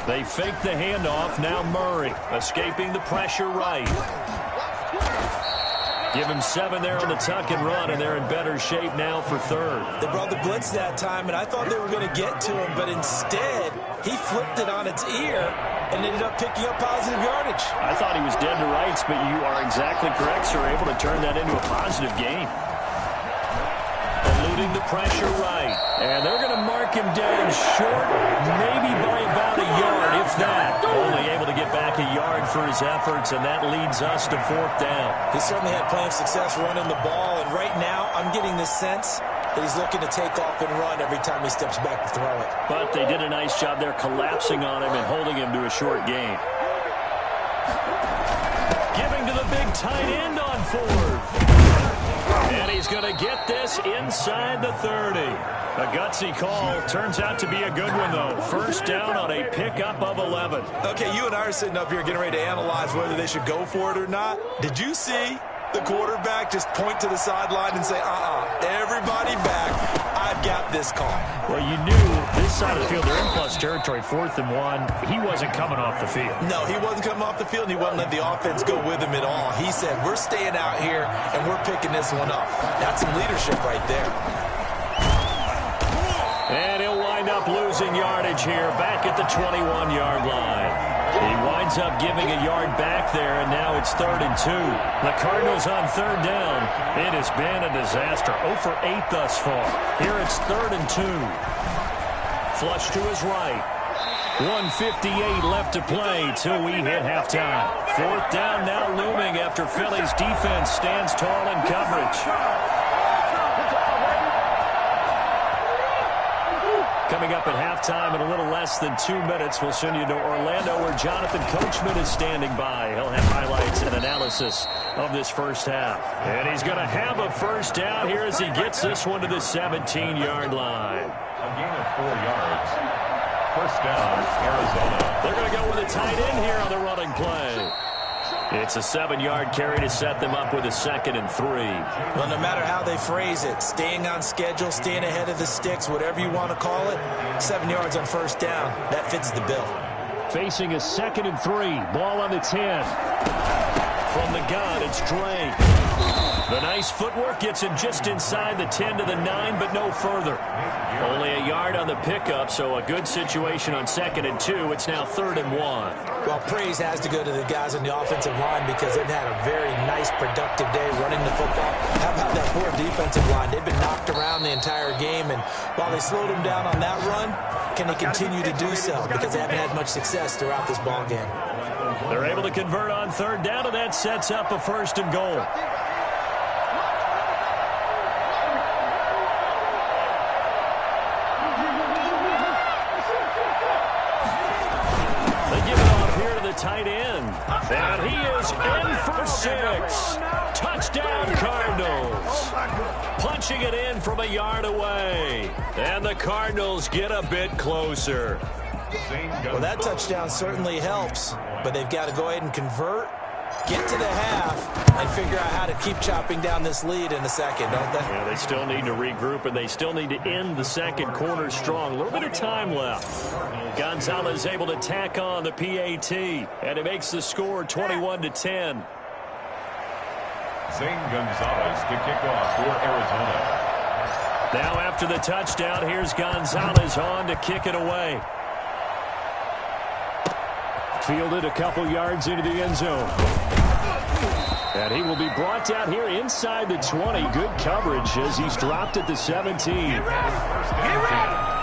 They fake the handoff. Now Murray escaping the pressure right. Give him 7 there on the tuck and run, and they're in better shape now for 3rd. They brought the blitz that time, and I thought they were going to get to him, but instead he flipped it on its ear and ended up picking up positive yardage. I thought he was dead to rights, but you are exactly correct, sir. Able to turn that into a positive gain. Eluding the pressure right. And they're going to mark him down short, maybe by about a yard, if that. Only able to get back a yard for his efforts, and that leads us to 4th down. He certainly had plenty of success running the ball, and right now I'm getting the sense that he's looking to take off and run every time he steps back to throw it. But they did a nice job there collapsing on him and holding him to a short gain. Giving to the big tight end on 4th. And he's going to get this inside the 30. A gutsy call. Turns out to be a good one, though. 1st down on a pickup of 11. Okay, you and I are sitting up here getting ready to analyze whether they should go for it or not. Did you see the quarterback just point to the sideline and say, everybody back. I've got this call. Well, you knew this side of the field, they're in plus territory, 4th and 1. He wasn't coming off the field. No, he wasn't coming off the field, and he wasn't letting the offense go with him at all. He said, we're staying out here, and we're picking this one up. That's some leadership right there. And he'll wind up losing yardage here, back at the 21-yard line. He winds up giving a yard back there, and now it's 3rd and 2. The Cardinals on 3rd down. It has been a disaster. 0 for 8 thus far. Here it's 3rd and 2. Flush to his right. 1:58 left to play till we hit halftime. 4th down now looming after Philly's defense stands tall in coverage. Coming up at halftime in a little less than 2 minutes, we'll send you to Orlando where Jonathan Coachman is standing by. He'll have highlights and analysis of this first half. And he's going to have a 1st down here as he gets this one to the 17-yard line. A gain of 4 yards. 1st down, Arizona. They're going to go with a tight end here on the running play. It's a 7-yard carry to set them up with a 2nd and 3. Well, no matter how they phrase it, staying on schedule, staying ahead of the sticks, whatever you want to call it, 7 yards on first down, that fits the bill. Facing a 2nd and 3. Ball on the 10. From the gun, it's Dre. The nice footwork gets him just inside the 10 to the 9, but no further. Only a yard on the pickup, so a good situation on 2nd and 2. It's now 3rd and 1. Well, praise has to go to the guys on the offensive line because they've had a very nice, productive day running the football. How about that poor defensive line? They've been knocked around the entire game, and while they slowed them down on that run, can they continue to do so? Because they haven't had much success throughout this ball game. They're able to convert on 3rd down, and that sets up a 1st and goal. Tight end, and he is in for 6. Touchdown, Cardinals. Punching it in from a yard away, and the Cardinals get a bit closer. Well, that touchdown certainly helps, but they've got to go ahead and convert, get to the half, and figure out how to keep chopping down this lead in a second, don't they? Yeah, they still need to regroup, and they still need to end the second quarter strong. A little bit of time left. Gonzalez able to tack on the PAT, and it makes the score 21-10. Zane Gonzalez to kick off for Arizona. Now after the touchdown, here's Gonzalez on to kick it away. Fielded a couple yards into the end zone. And he will be brought down here inside the 20. Good coverage as he's dropped at the 17. Get ready!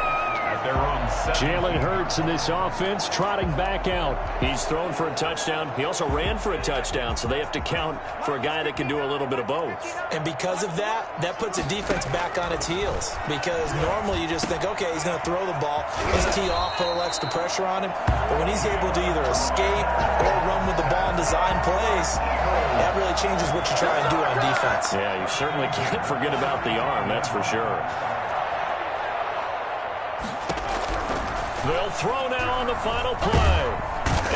Jalen Hurts in this offense trotting back out. He's thrown for a touchdown. He also ran for a touchdown, so they have to count for a guy that can do a little bit of both. And because of that, that puts a defense back on its heels. Because normally you just think, okay, he's going to throw the ball, just tee off, put a little extra pressure on him. But when he's able to either escape or run with the ball and design plays, that really changes what you try and do on defense. Yeah, you certainly can't forget about the arm, that's for sure. They'll throw now on the final play.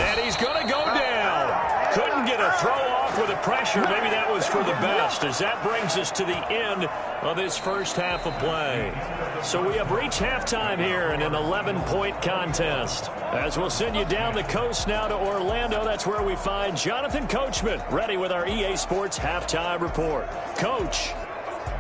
And he's going to go down. Couldn't get a throw off with the pressure. Maybe that was for the best, as that brings us to the end of this first half of play. So we have reached halftime here in an 11-point contest. As we'll send you down the coast now to Orlando, that's where we find Jonathan Coachman, ready with our EA Sports Halftime Report. Coach.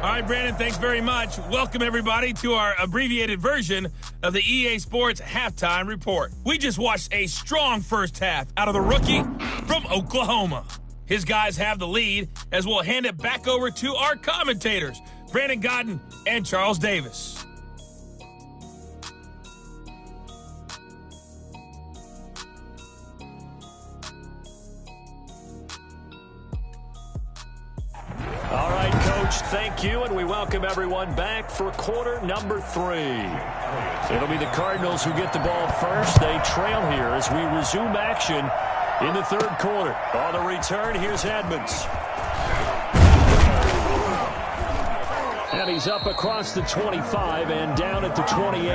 All right, Brandon, thanks very much. Welcome, everybody, to our abbreviated version of the EA Sports Halftime Report. We just watched a strong first half out of the rookie from Oklahoma. His guys have the lead, as we'll hand it back over to our commentators, Brandon Godden and Charles Davis. All right, Coach, thank you, and we welcome everyone back for quarter number 3. It'll be the Cardinals who get the ball first. They trail here as we resume action in the third quarter. On the return, here's Edmonds. And he's up across the 25 and down at the 28.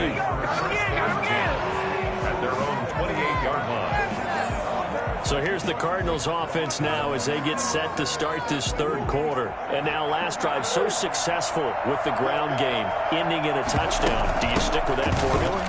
At their own 28-yard line. So here's the Cardinals offense now as they get set to start this third quarter. And now last drive so successful with the ground game, ending in a touchdown. Do you stick with that formula?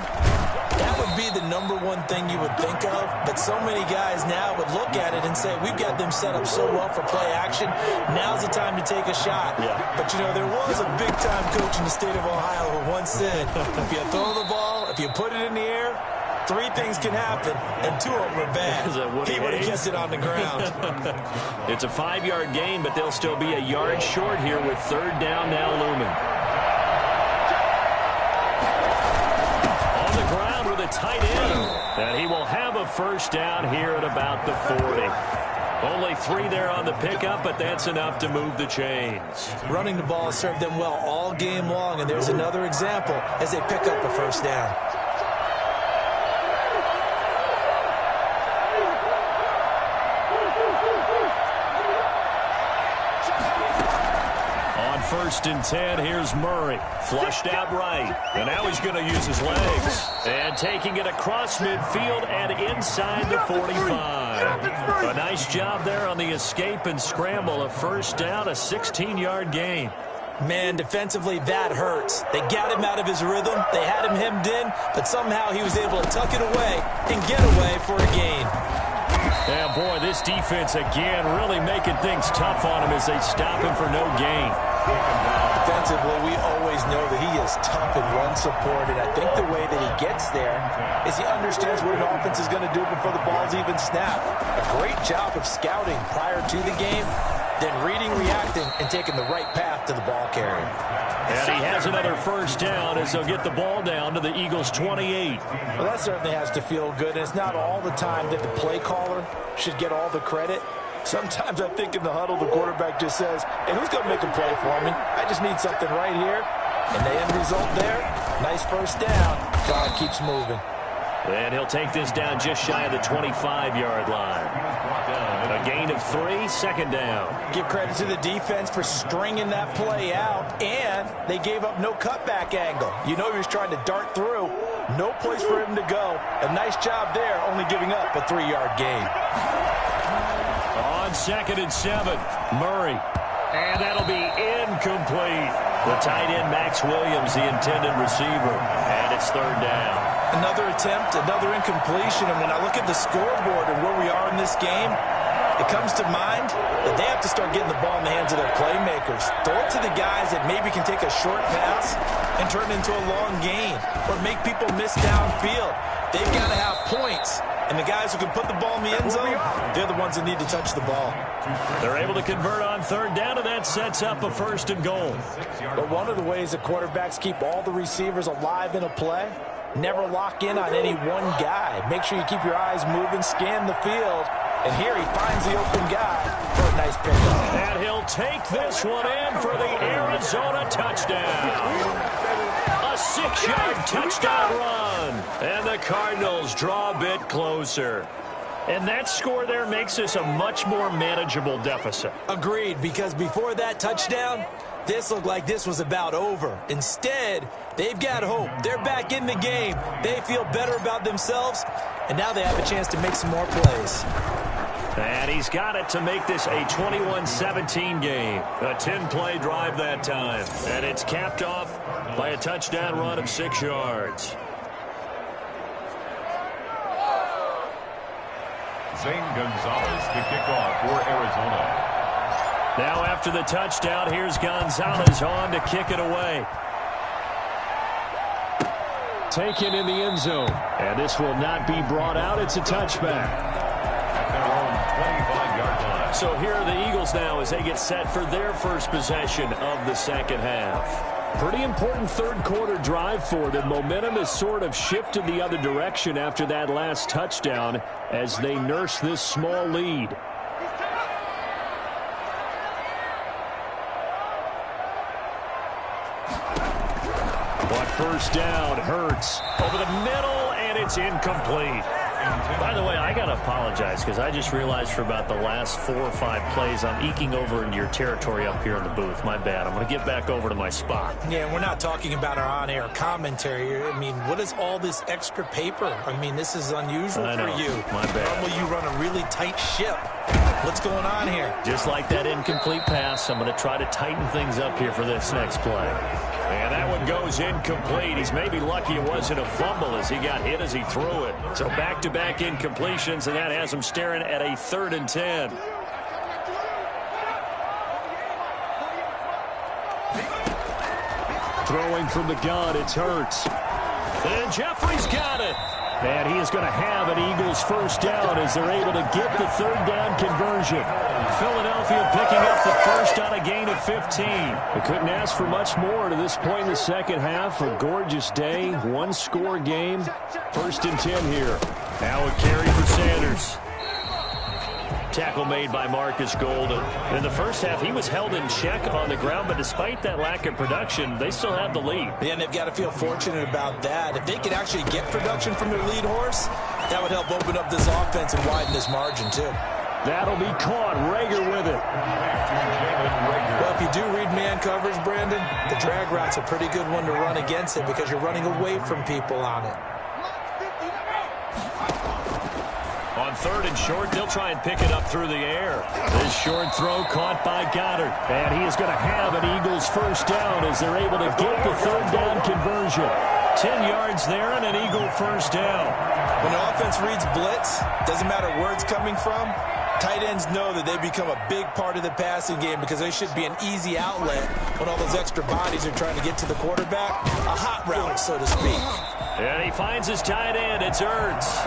That would be the number one thing you would think of, but so many guys now would look at it and say, we've got them set up so well for play action, now's the time to take a shot. Yeah. But, you know, there was a big-time coach in the state of Ohio who once said, if you throw the ball, if you put it in the air, 3 things can happen, and 2 of them are bad. He would have kept it on the ground. It's a 5-yard gain, but they'll still be a yard short here with third down now looming. On the ground with a tight end, and he will have a first down here at about the 40. Only 3 there on the pickup, but that's enough to move the chains. Running the ball served them well all game long, and there's another example as they pick up a first down. 1st and 10. Here's Murray. Flushed out right. And now he's going to use his legs. And taking it across midfield and inside the 45. A nice job there on the escape and scramble. A first down, a 16-yard gain. Man, defensively, that hurts. They got him out of his rhythm. They had him hemmed in, but somehow he was able to tuck it away and get away for a gain. Yeah, boy, this defense again really making things tough on him as they stop him for no gain. Defensively, we always know that he is tough and run support, and I think the way that he gets there is he understands what an offense is going to do before the ball's even snapped. A great job of scouting prior to the game, then reading, reacting, and taking the right path to the ball carrier. And he has another first down as they'll get the ball down to the Eagles' 28. Well, that certainly has to feel good, and it's not all the time that the play caller should get all the credit. Sometimes I think in the huddle, the quarterback just says, hey, who's going to make a play for me? I just need something right here. And the end result there, nice first down. God keeps moving. And he'll take this down just shy of the 25-yard line. A gain of 3, second down. Give credit to the defense for stringing that play out, and they gave up no cutback angle. You know he was trying to dart through. No place for him to go. A nice job there, only giving up a 3-yard gain. On 2nd and 7, Murray. And that'll be incomplete. The tight end, Max Williams, the intended receiver. And it's 3rd down. Another attempt, another incompletion. And when I look at the scoreboard and where we are in this game, it comes to mind that they have to start getting the ball in the hands of their playmakers. Throw it to the guys that maybe can take a short pass and turn it into a long gain or make people miss downfield. They've got to have points. And the guys who can put the ball in the end zone, they're the ones that need to touch the ball. They're able to convert on 3rd down, and that sets up a 1st and goal. But one of the ways that quarterbacks keep all the receivers alive in a play, never lock in on any one guy. Make sure you keep your eyes moving, scan the field. And here he finds the open guy for a nice pickup. And he'll take this one in for the Arizona touchdown. A 6-yard touchdown run. And the Cardinals draw a bit closer. And that score there makes this a much more manageable deficit. Agreed, because before that touchdown, this looked like this was about over. Instead, they've got hope. They're back in the game. They feel better about themselves, and now they have a chance to make some more plays. And he's got it to make this a 21-17 game. A 10-play drive that time. And it's capped off by a touchdown run of 6 yards. Zane Gonzalez to kick off for Arizona. Now after the touchdown, here's Gonzalez on to kick it away. Taken in the end zone. And this will not be brought out. It's a touchback. At their own 25-yard line. So here are the Eagles now as they get set for their first possession of the second half. Pretty important third-quarter drive for them. Momentum has sort of shifted the other direction after that last touchdown as they nurse this small lead. But first down, Hurts over the middle, and it's incomplete. By the way, I got to apologize because I just realized for about the last 4 or 5 plays I'm eking over into your territory up here in the booth. My bad. I'm going to get back over to my spot. Yeah, we're not talking about our on-air commentary. I mean, what is all this extra paper? I mean, this is unusual for you. My bad. Normally you run a really tight ship. What's going on here? Just like that incomplete pass, I'm going to try to tighten things up here for this next play. And that one goes incomplete. He's maybe lucky it wasn't a fumble as he got hit as he threw it. So back-to-back incompletions, and that has him staring at a 3rd and 10. Throwing from the gun, it's Hurts. And Jeffrey's got it. And he is going to have an Eagles first down as they're able to get the 3rd down conversion. Philadelphia picking up the first on a gain of 15. They couldn't ask for much more to this point in the second half. A gorgeous day, 1-score game. 1st and 10 here. Now a carry for Sanders. Tackle made by Marcus Golden. In the first half, he was held in check on the ground, but despite that lack of production, they still have the lead. Yeah, and they've got to feel fortunate about that. If they could actually get production from their lead horse, that would help open up this offense and widen this margin, too. That'll be caught. Rager with it. Well, if you do read man coverage, Brandon, the drag route's a pretty good one to run against it because you're running away from people on it. On 3rd and short, they'll try and pick it up through the air. This short throw caught by Goddard. And he is going to have an Eagles first down as they're able to get the 3rd down conversion. 10 yards there and an Eagle first down. When the offense reads blitz, doesn't matter where it's coming from, tight ends know that they become a big part of the passing game because they should be an easy outlet when all those extra bodies are trying to get to the quarterback. A hot route, so to speak. And he finds his tight end. It's Ertz.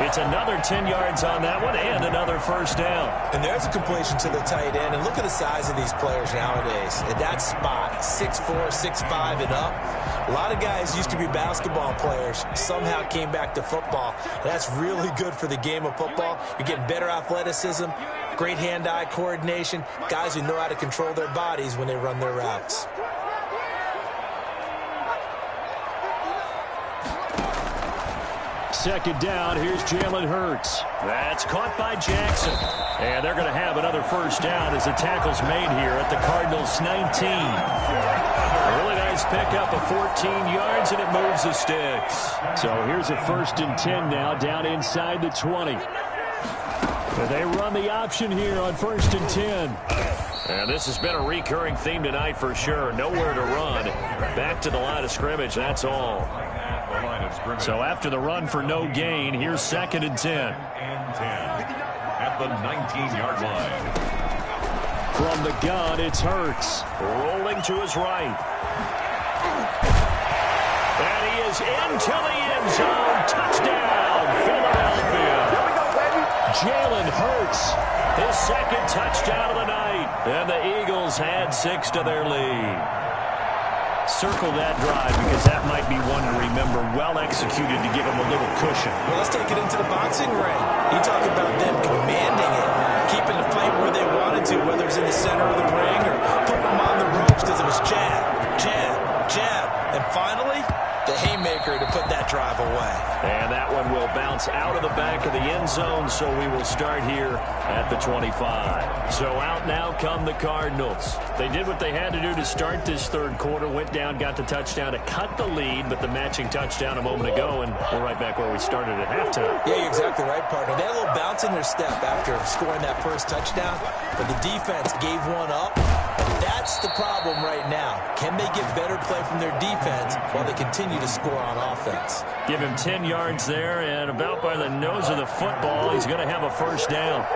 It's another 10 yards on that one and another first down. And there's a completion to the tight end. And look at the size of these players nowadays. At that spot, 6'4", 6'5", and up. A lot of guys used to be basketball players, somehow came back to football. That's really good for the game of football. You're getting better athleticism, great hand-eye coordination, guys who know how to control their bodies when they run their routes. Second down, here's Jalen Hurts. That's caught by Jackson. And they're going to have another first down as the tackle's made here at the Cardinals' 19. A really nice pickup of 14 yards, and it moves the sticks. So here's a 1st and 10 now, down inside the 20. They run the option here on 1st and 10. And this has been a recurring theme tonight for sure. Nowhere to run. Back to the line of scrimmage, that's all. So after the run for no gain, here's 2nd and 10. At the 19-yard line. From the gun, it's Hurts. Rolling to his right. And he is into the end zone. Touchdown, Philadelphia. Here we go, baby. Jalen Hurts, his 2nd touchdown of the night. And the Eagles had 6 to their lead. Circle that drive because that might be one to remember. Well executed to give him a little cushion. Well, let's take it into the boxing ring. You talk about them commanding it, keeping the fight where they wanted to, whether it's in the center of the ring or putting them on the ropes because it was jab, jab, jab. And finally, the haymaker to put that drive away. And that one will bounce out of the back of the end zone, so we will start here at the 25. So out now come the Cardinals. They did what they had to do to start this 3rd quarter, went down, got the touchdown to cut the lead, but the matching touchdown a moment ago, and we're right back where we started at halftime. Yeah, you're exactly right, partner. They had a little bounce in their step after scoring that first touchdown, but the defense gave one up. That's the problem right now. Can they get better play from their defense while they continue to score on offense? Give him 10 yards there, and about by the nose of the football, he's going to have a first down.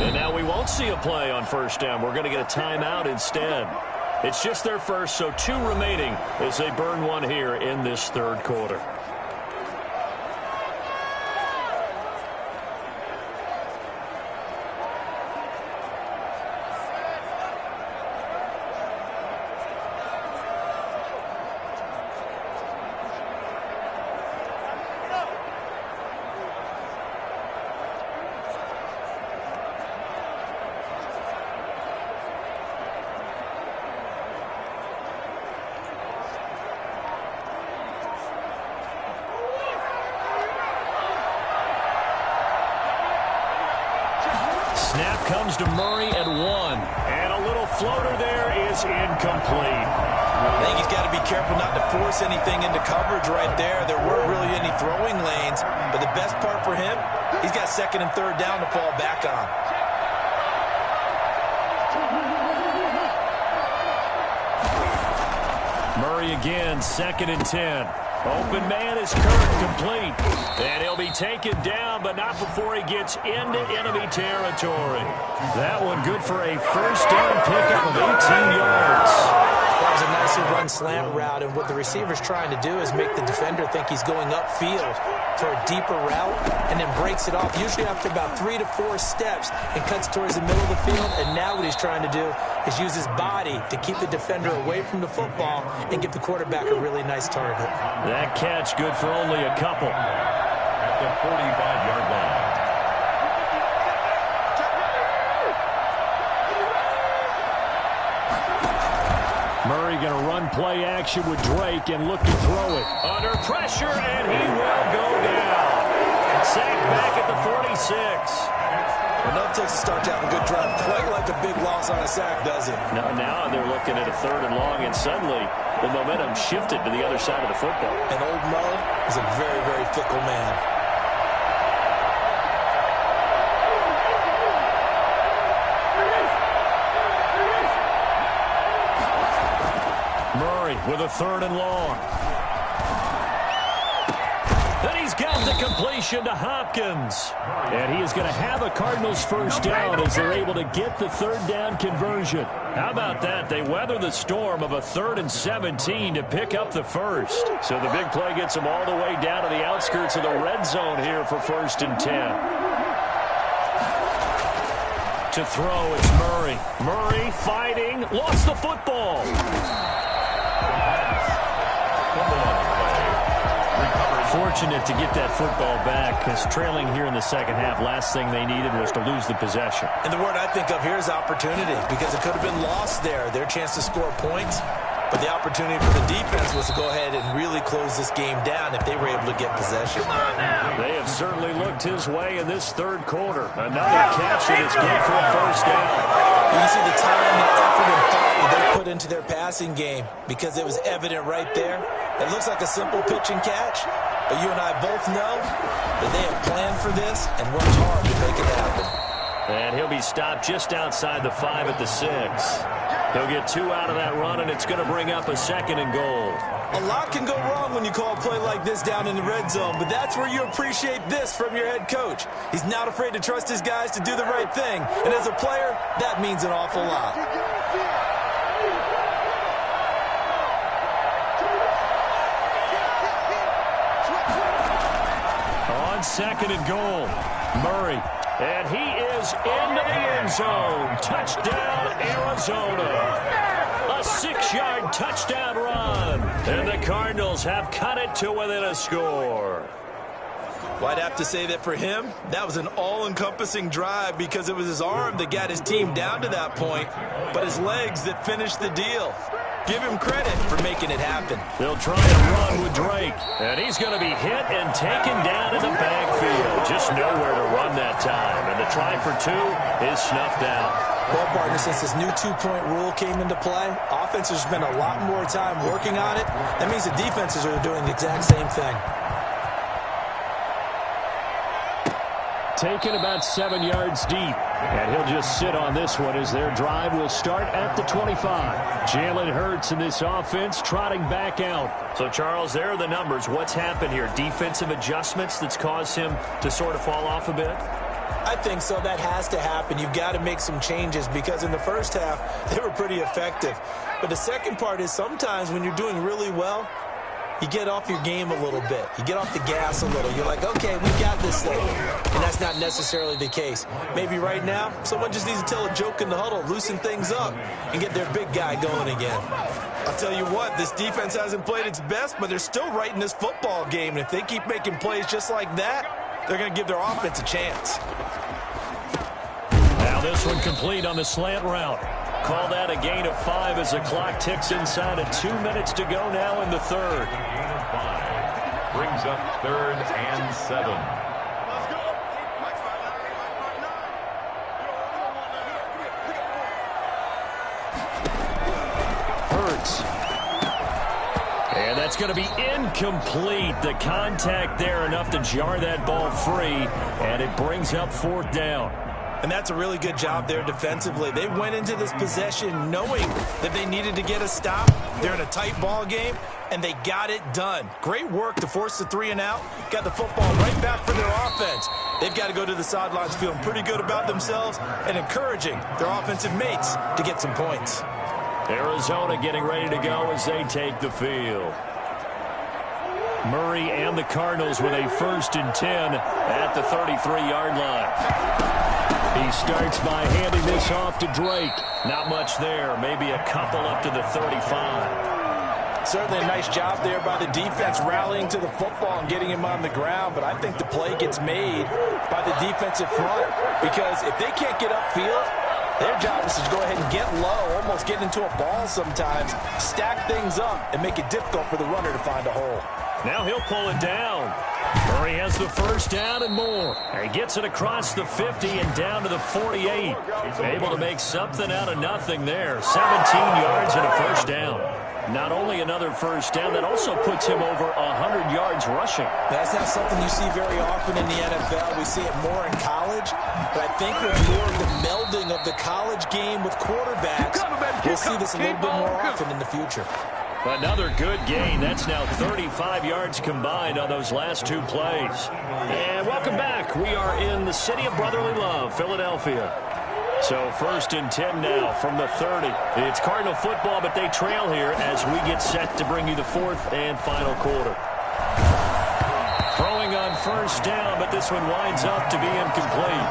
And now we won't see a play on first down. We're going to get a timeout instead. It's just their first, so 2 remaining as they burn one here in this 3rd quarter. Snap comes to Murray at 1. And a little floater there is incomplete. I think he's got to be careful not to force anything into coverage right there. There weren't really any throwing lanes. But the best part for him, he's got 2nd and 3rd down to fall back on. Murray again, 2nd and 10. Open man is Kirk, complete. And he'll be taken down, but not before he gets into enemy territory. That one good for a first down pickup of 18 yards. That was a nicely run slant route, and what the receiver's trying to do is make the defender think he's going upfield for a deeper route, and then breaks it off, usually after about 3 to 4 steps, and cuts towards the middle of the field. And now what he's trying to do is use his body to keep the defender away from the football and give the quarterback a really nice target. That catch good for only a couple. At the 45-yard line. Murray going to run play action with Drake and look to throw it. Under pressure, and he will go down. Sacked back at the 46. Enough takes to start to have a good drive. Quite like a big loss on a sack, does it? Now they're looking at a 3rd and long, and suddenly the momentum shifted to the other side of the football. And old Mo is a very, very fickle man. Murray with a 3rd and long. Then he's got the completion to Hopkins. And he is going to have a Cardinals first down as they're able to get the 3rd down conversion. How about that? They weather the storm of a 3rd and 17 to pick up the first. So the big play gets them all the way down to the outskirts of the red zone here for 1st and 10. To throw, it's Murray. Murray fighting, lost the football. Fortunate to get that football back because trailing here in the second half, last thing they needed was to lose the possession. And the word I think of here is opportunity because it could have been lost there, their chance to score points. But the opportunity for the defense was to go ahead and really close this game down if they were able to get possession. They have certainly looked his way in this 3rd quarter. Another catch, and it's good for a first down. You see the time and effort and thought that they put into their passing game because it was evident right there. It looks like a simple pitch and catch, but you and I both know that they have planned for this and worked hard to make it happen. And he'll be stopped just outside the 5 at the 6. He'll get 2 out of that run, and it's going to bring up a 2nd and goal. A lot can go wrong when you call a play like this down in the red zone, but that's where you appreciate this from your head coach. He's not afraid to trust his guys to do the right thing, and as a player, that means an awful lot. On 2nd and goal, Murray. And he is into the end zone. Touchdown, Arizona. A 6-yard touchdown run. And the Cardinals have cut it to within a score. Well, I'd have to say that for him, that was an all-encompassing drive because it was his arm that got his team down to that point, but his legs that finished the deal. Give him credit for making it happen. They'll try a run with Drake, and he's going to be hit and taken down in the backfield. Just nowhere to run that time, and the try for 2 is snuffed out. Well, partner, since this new 2-point rule came into play, offenses spend a lot more time working on it. That means the defenses are doing the exact same thing. Taken about 7 yards deep. And he'll just sit on this one as their drive will start at the 25. Jalen Hurts in this offense trotting back out. So, Charles, there are the numbers. What's happened here? Defensive adjustments that's caused him to sort of fall off a bit? I think so. That has to happen. You've got to make some changes because in the first half, they were pretty effective. But the second part is sometimes when you're doing really well, you get off your game a little bit. You get off the gas a little. You're like, okay, we got this thing. And that's not necessarily the case. Maybe right now, someone just needs to tell a joke in the huddle, loosen things up, and get their big guy going again. I'll tell you what, this defense hasn't played its best, but they're still right in this football game. And if they keep making plays just like that, they're going to give their offense a chance. Now this one complete on the slant route. Call that a gain of 5 as the clock ticks inside of 2 minutes to go now in the 3rd. Brings up 3rd and 7. Hurts. And that's going to be incomplete. The contact there enough to jar that ball free, and it brings up 4th down. And that's a really good job there defensively. They went into this possession knowing that they needed to get a stop. They're in a tight ball game, and they got it done. Great work to force the 3 and out. Got the football right back for their offense. They've got to go to the sidelines feeling pretty good about themselves and encouraging their offensive mates to get some points. Arizona getting ready to go as they take the field. Murray and the Cardinals with a 1st and 10 at the 33-yard line. He starts by handing this off to Drake. Not much there. Maybe a couple up to the 35. Certainly a nice job there by the defense rallying to the football and getting him on the ground. But I think the play gets made by the defensive front because if they can't get upfield Their job is to go ahead and get low, almost get into a ball sometimes, stack things up, and make it difficult for the runner to find a hole. Now he'll pull it down. Murray has the first down and more. He gets it across the 50 and down to the 48. Able to make something out of nothing there. 17 yards and a first down. Not only another first down, that also puts him over 100 yards rushing. That's not something you see very often in the NFL. We see it more in college. But I think with more of the melding of the college game with quarterbacks, we'll see this a little bit more often in the future. Another good gain. That's now 35 yards combined on those last two plays. And welcome back. We are in the city of brotherly love, Philadelphia. So 1st and 10 now from the 30. It's Cardinal football, but they trail here as we get set to bring you the 4th and final quarter. Throwing on first down, but this one winds up to be incomplete.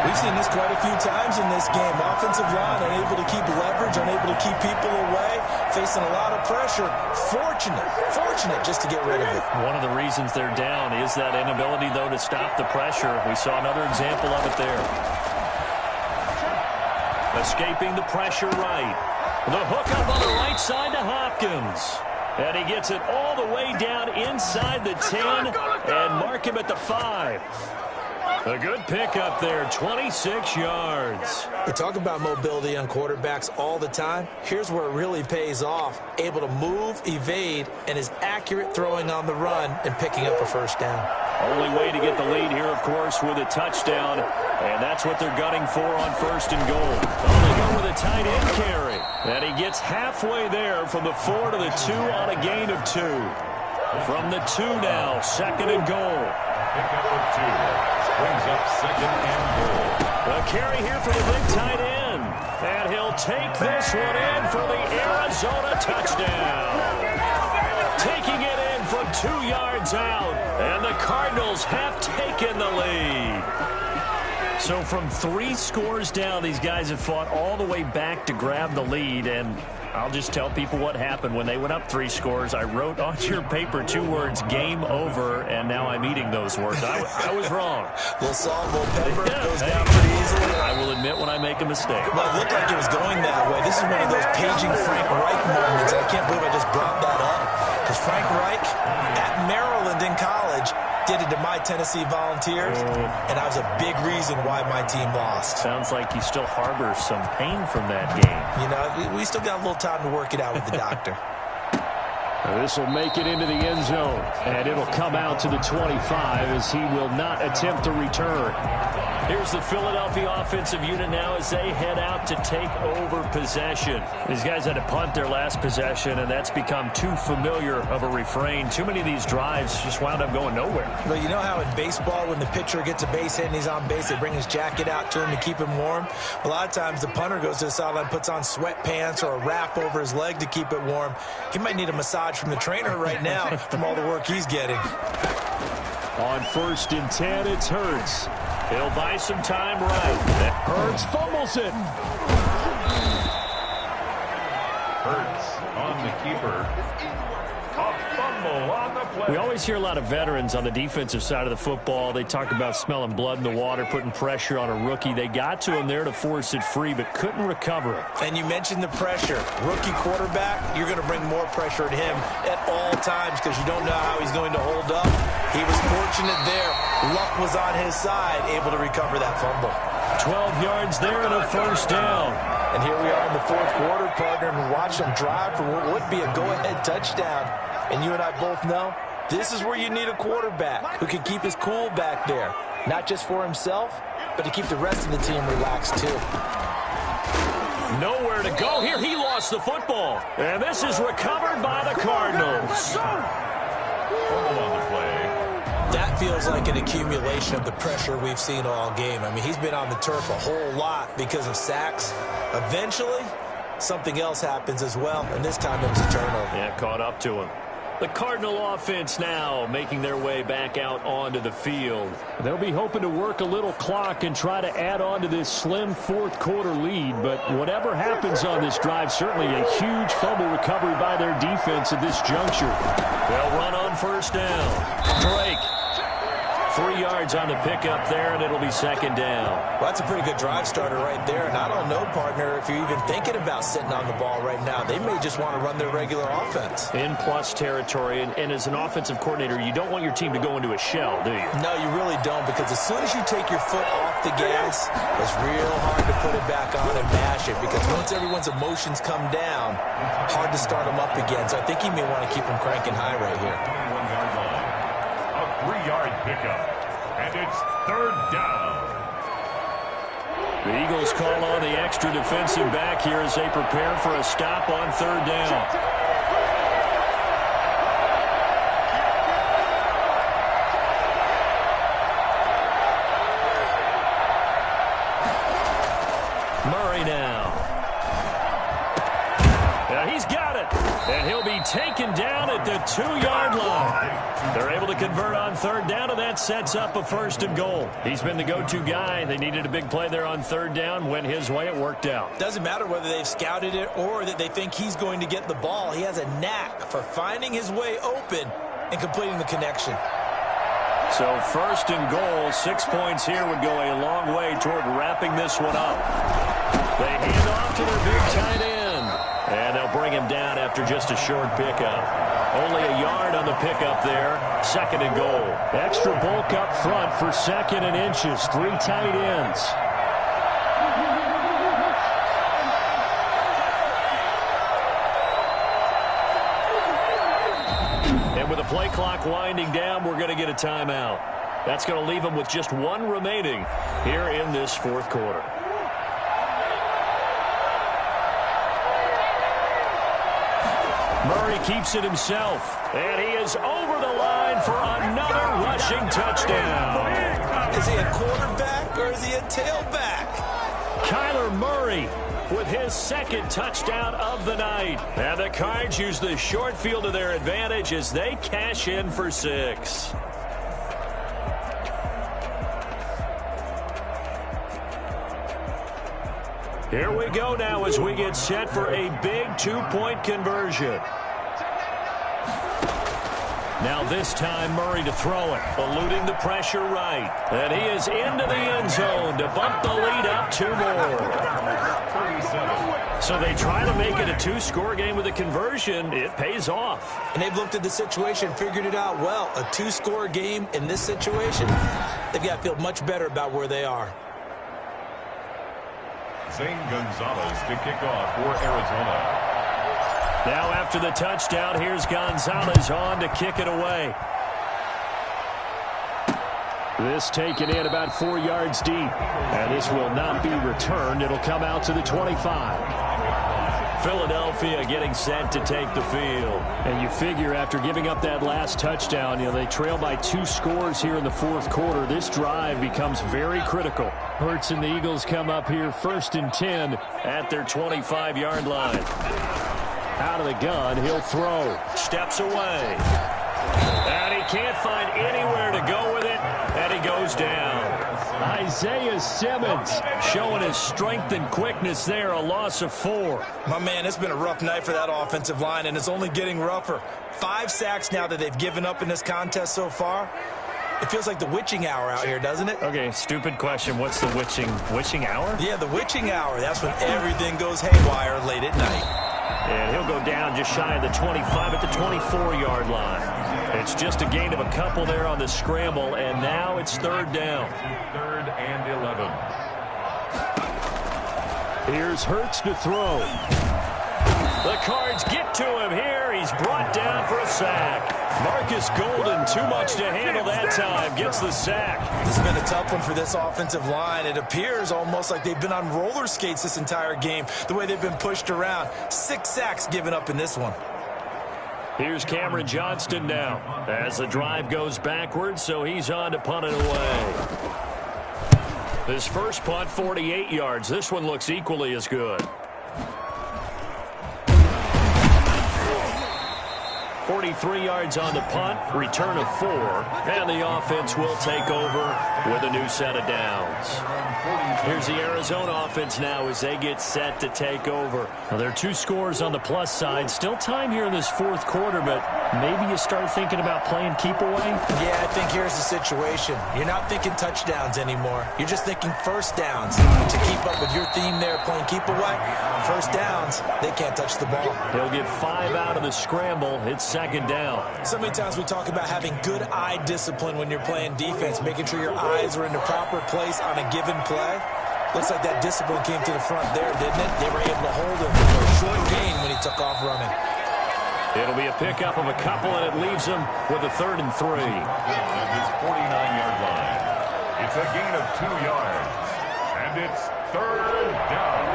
We've seen this quite a few times in this game. Offensive line unable to keep leverage, unable to keep people away, facing a lot of pressure. Fortunate just to get rid of it. One of the reasons they're down is that inability, though, to stop the pressure. We saw another example of it there. Escaping the pressure right. The hook up on the right side to Hopkins. And he gets it all the way down inside the 10 and mark him at the 5. A good pickup there, 26 yards. We talk about mobility on quarterbacks all the time. Here's where it really pays off. Able to move, evade, and is accurate throwing on the run and picking up a first down. Only way to get the lead here, of course, with a touchdown. And that's what they're gunning for on 1st and goal. They go with a tight end carry. And he gets halfway there from the 4 to the 2 on a gain of 2. From the 2 now, 2nd and goal. Pickup of 2. Brings up 2nd and goal. A carry here for the big tight end. And he'll take this one in for the Arizona touchdown. Taking it in from 2 yards out. And the Cardinals have taken the lead. So from 3 scores down, these guys have fought all the way back to grab the lead. And I'll just tell people what happened when they went up 3 scores. I wrote on your paper 2 words, game over, and now I'm eating those words. I was wrong. A little salt, a little pepper, goes down pretty easily. I will admit when I make a mistake. Well, it looked like it was going that way. This is one of those paging Frank Reich moments. I can't believe I just brought that up. Because Frank Reich at Maryland in college did it to my Tennessee Volunteers, and that was a big reason why my team lost. Sounds like you still harbor some pain from that game. You know, we still got a little time to work it out with the doctor. This will make it into the end zone, and it'll come out to the 25 as he will not attempt to return. Here's the Philadelphia offensive unit now as they head out to take over possession. These guys had to punt their last possession, and that's become too familiar of a refrain. Too many of these drives just wound up going nowhere. Well, you know how in baseball, when the pitcher gets a base hit and he's on base, they bring his jacket out to him to keep him warm? A lot of times the punter goes to the sideline, puts on sweatpants or a wrap over his leg to keep it warm. He might need a massage from the trainer right now from all the work he's getting. On 1st and 10, it's Hurts. He'll buy some time right. Hurts fumbles it. Hurts on the keeper. A fumble on the play. We always hear a lot of veterans on the defensive side of the football. They talk about smelling blood in the water, putting pressure on a rookie. They got to him there to force it free, but couldn't recover it. And you mentioned the pressure. Rookie quarterback, you're going to bring more pressure at him at all times because you don't know how he's going to hold up. He was fortunate there. Luck was on his side, able to recover that fumble. 12 yards there and a first down. And here we are in the 4th quarter, partner, and watch them drive for what would be a go-ahead touchdown. And you and I both know this is where you need a quarterback who can keep his cool back there. Not just for himself, but to keep the rest of the team relaxed too. Nowhere to go here. He lost the football. And this is recovered by the Cardinals. Fumble on the play. That feels like an accumulation of the pressure we've seen all game. I mean, he's been on the turf a whole lot because of sacks. Eventually, something else happens as well, and this time it was a turnover. Yeah, caught up to him. The Cardinal offense now making their way back out onto the field. They'll be hoping to work a little clock and try to add on to this slim 4th quarter lead. But whatever happens on this drive, certainly a huge fumble recovery by their defense at this juncture. They'll run on first down. Drake 3 yards on the pickup there, and it'll be second down. Well, that's a pretty good drive starter right there. And I don't know, partner, if you're even thinking about sitting on the ball right now. They may just want to run their regular offense. In plus territory, and as an offensive coordinator, you don't want your team to go into a shell, do you? No, you really don't, because as soon as you take your foot off the gas, it's real hard to put it back on and mash it, because once everyone's emotions come down, hard to start them up again. So I think you may want to keep them cranking high right here. 21-yard line. A 3-yard pickup. And it's third down. The Eagles call on the extra defensive back here as they prepare for a stop on third down. Murray now. He's got it. And he'll be taken down at the 2-yard line. They're able to convert on third down, and that sets up a 1st and goal. He's been the go-to guy. They needed a big play there on third down. Went his way. It worked out. Doesn't matter whether they've scouted it or that they think he's going to get the ball. He has a knack for finding his way open and completing the connection. So 1st and goal, 6 points here would go a long way toward wrapping this one up. They hand off to their big tight end. And they'll bring him down after just a short pickup. Only a yard on the pickup there. 2nd and goal. Extra bulk up front for 2nd and inches. 3 tight ends. And with the play clock winding down, we're going to get a timeout. That's going to leave them with just 1 remaining here in this 4th quarter. Murray keeps it himself, and he is over the line for another rushing touchdown. Is he a quarterback or is he a tailback? Kyler Murray with his 2nd touchdown of the night. And the Cards use the short field to their advantage as they cash in for 6. Here we go now as we get set for a big 2-point conversion. Now this time Murray to throw it, eluding the pressure right. And he is into the end zone to bump the lead up 2 more. So they try to make it a 2-score game with a conversion. It pays off. And they've looked at the situation, figured it out well. A 2-score game in this situation, they've got to feel much better about where they are. Zane Gonzalez to kick off for Arizona. Now after the touchdown, here's Gonzalez on to kick it away. This taken in about 4 yards deep. And this will not be returned. It'll come out to the 25. Philadelphia getting set to take the field. And you figure after giving up that last touchdown, they trail by 2 scores here in the 4th quarter. This drive becomes very critical. Hurts and the Eagles come up here 1st and 10 at their 25-yard line. Out of the gun, he'll throw. Steps away. And he can't find anywhere to go with it, and he goes down. Isaiah Simmons showing his strength and quickness there, a loss of 4. My man, it's been a rough night for that offensive line, and it's only getting rougher. 5 sacks now that they've given up in this contest so far. It feels like the witching hour out here, doesn't it? Okay, stupid question. What's the witching hour? Yeah, the witching hour. That's when everything goes haywire late at night. And he'll go down just shy of the 25 at the 24-yard line. It's just a gain of a couple there on the scramble, and now it's 3rd down. 3rd and 11. Here's Hurts to throw. The Cards get to him here. He's brought down for a sack. Marcus Golden, too much to handle that time, gets the sack. It's been a tough one for this offensive line. It appears almost like they've been on roller skates this entire game, the way they've been pushed around. 6 sacks given up in this one. Here's Cameron Johnston now as the drive goes backwards, so he's on to punt it away. His first punt, 48 yards. This one looks equally as good. 43 yards on the punt, return of 4, and the offense will take over with a new set of downs. Here's the Arizona offense now as they get set to take over. Well, there are 2 scores on the plus side. Still time here in this 4th quarter, but maybe you start thinking about playing keep away? Yeah, I think here's the situation. You're not thinking touchdowns anymore. You're just thinking first downs. To keep up with your theme there, playing keep away, first downs, they can't touch the ball. He'll get 5 out of the scramble. It's second down. So many times we talk about having good eye discipline when you're playing defense, making sure your eyes are in the proper place on a given play. Looks like that discipline came to the front there, didn't it? They were able to hold him for a short gain when he took off running. It'll be a pickup of a couple, and it leaves him with a 3rd and 3. At his 49-yard line. It's a gain of 2 yards. And it's 3rd down.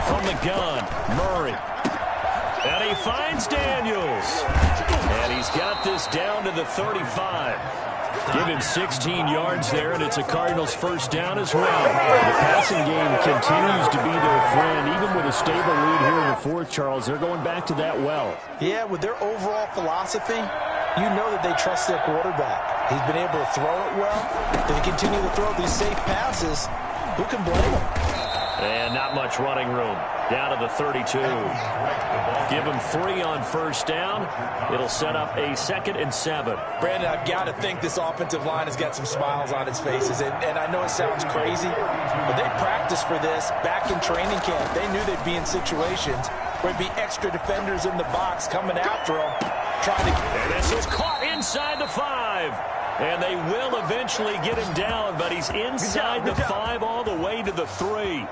From the gun, Murray. And he finds Daniels. And he's got this down to the 35. Give him 16 yards there, and it's a Cardinals first down as well. The passing game continues to be their friend. Even with a stable lead here in the 4th, Charles, they're going back to that well. Yeah, with their overall philosophy, you know that they trust their quarterback. He's been able to throw it well. If they continue to throw these safe passes, who can blame them? And not much running room. Down to the 32. Give him 3 on first down. It'll set up a 2nd and 7. Brandon, I've got to think this offensive line has got some smiles on its faces. And I know it sounds crazy, but they practiced for this back in training camp. They knew they'd be in situations where there'd be extra defenders in the box coming after them, trying to... And this is caught inside the 5. And they will eventually get him down, but he's inside the 5 all the way to the 3.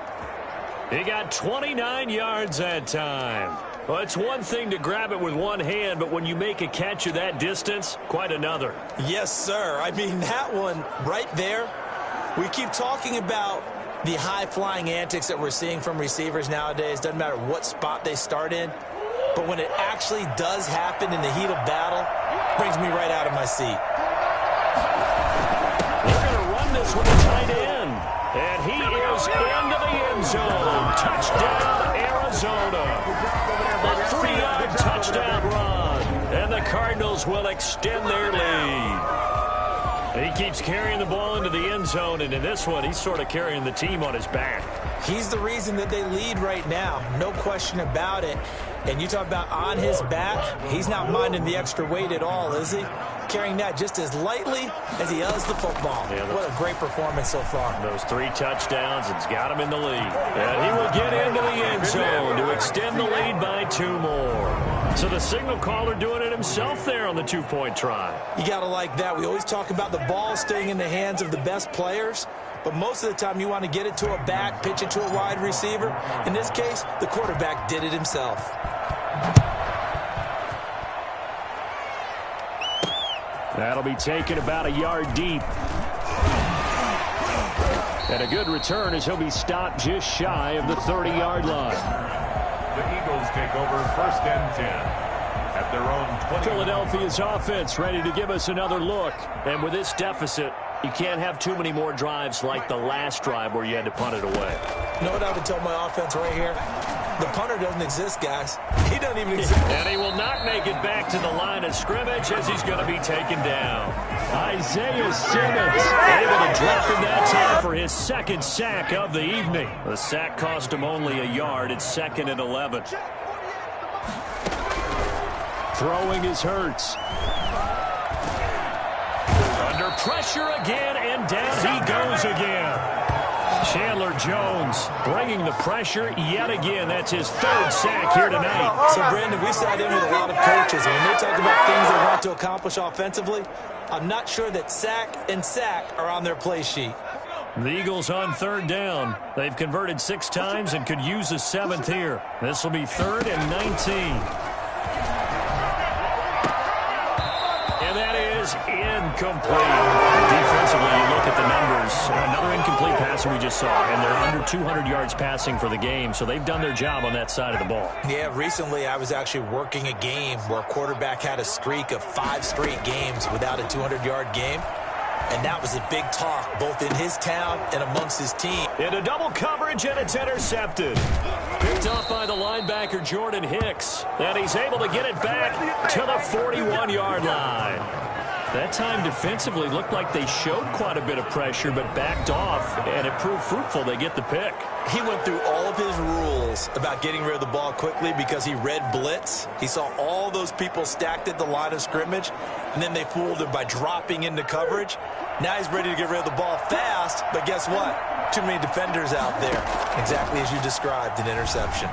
He got 29 yards that time. Well, it's one thing to grab it with one hand, but when you make a catch of that distance, quite another. Yes, sir. I mean, that one right there, we keep talking about the high-flying antics that we're seeing from receivers nowadays. Doesn't matter what spot they start in. But when it actually does happen in the heat of battle, it brings me right out of my seat. They're going to run this with a tight end. And he is into the end zone. Touchdown, Arizona. A 3-yard touchdown run. And the Cardinals will extend their lead. He keeps carrying the ball into the end zone, and in this one, he's sort of carrying the team on his back. He's the reason that they lead right now. No question about it. And you talk about on his back, he's not minding the extra weight at all, is he? Carrying that just as lightly as he does the football. Yeah, what a great performance so far. Those 3 touchdowns, it's got him in the lead. And he will get into the end zone to extend the lead by 2 more. So the signal caller doing it himself there on the 2-point try. You got to like that. We always talk about the ball staying in the hands of the best players. But most of the time, you want to get it to a back, pitch it to a wide receiver. In this case, the quarterback did it himself. That'll be taken about a yard deep. And a good return as he'll be stopped just shy of the 30-yard line. The Eagles take over 1st and 10 at their own 20. Philadelphia's offense ready to give us another look. And with this deficit, you can't have too many more drives like the last drive where you had to punt it away. You know what I would tell my offense right here? The punter doesn't exist, guys. He doesn't even exist. And he will not make it back to the line of scrimmage as he's going to be taken down. Isaiah Simmons able to drop him that time for his 2nd sack of the evening. The sack cost him only a yard. It's 2nd and 11. Throwing is Hurts. Under pressure again, and down he goes again. Chandler Jones bringing the pressure yet again. That's his 3rd sack here tonight. So, Brandon, we sat in with a lot of coaches, and when they talk about things they want to accomplish offensively, I'm not sure that sack and sack are on their play sheet. The Eagles on 3rd down. They've converted 6 times and could use a 7th here. This will be 3rd and 19. And that is incomplete. Defensively, you look at the numbers. Another incomplete passer we just saw, and they're under 200 yards passing for the game, so they've done their job on that side of the ball. Yeah, recently I was actually working a game where a quarterback had a streak of 5 straight games without a 200-yard game, and that was a big talk both in his town and amongst his team. Into double coverage, and it's intercepted. Picked off by the linebacker, Jordan Hicks. And he's able to get it back to the 41-yard line. That time defensively looked like they showed quite a bit of pressure, but backed off, and it proved fruitful. They get the pick. He went through all of his rules about getting rid of the ball quickly because he read blitz. He saw all those people stacked at the line of scrimmage, and then they fooled him by dropping into coverage. Now he's ready to get rid of the ball fast, but guess what? Too many defenders out there. Exactly as you described, an interception.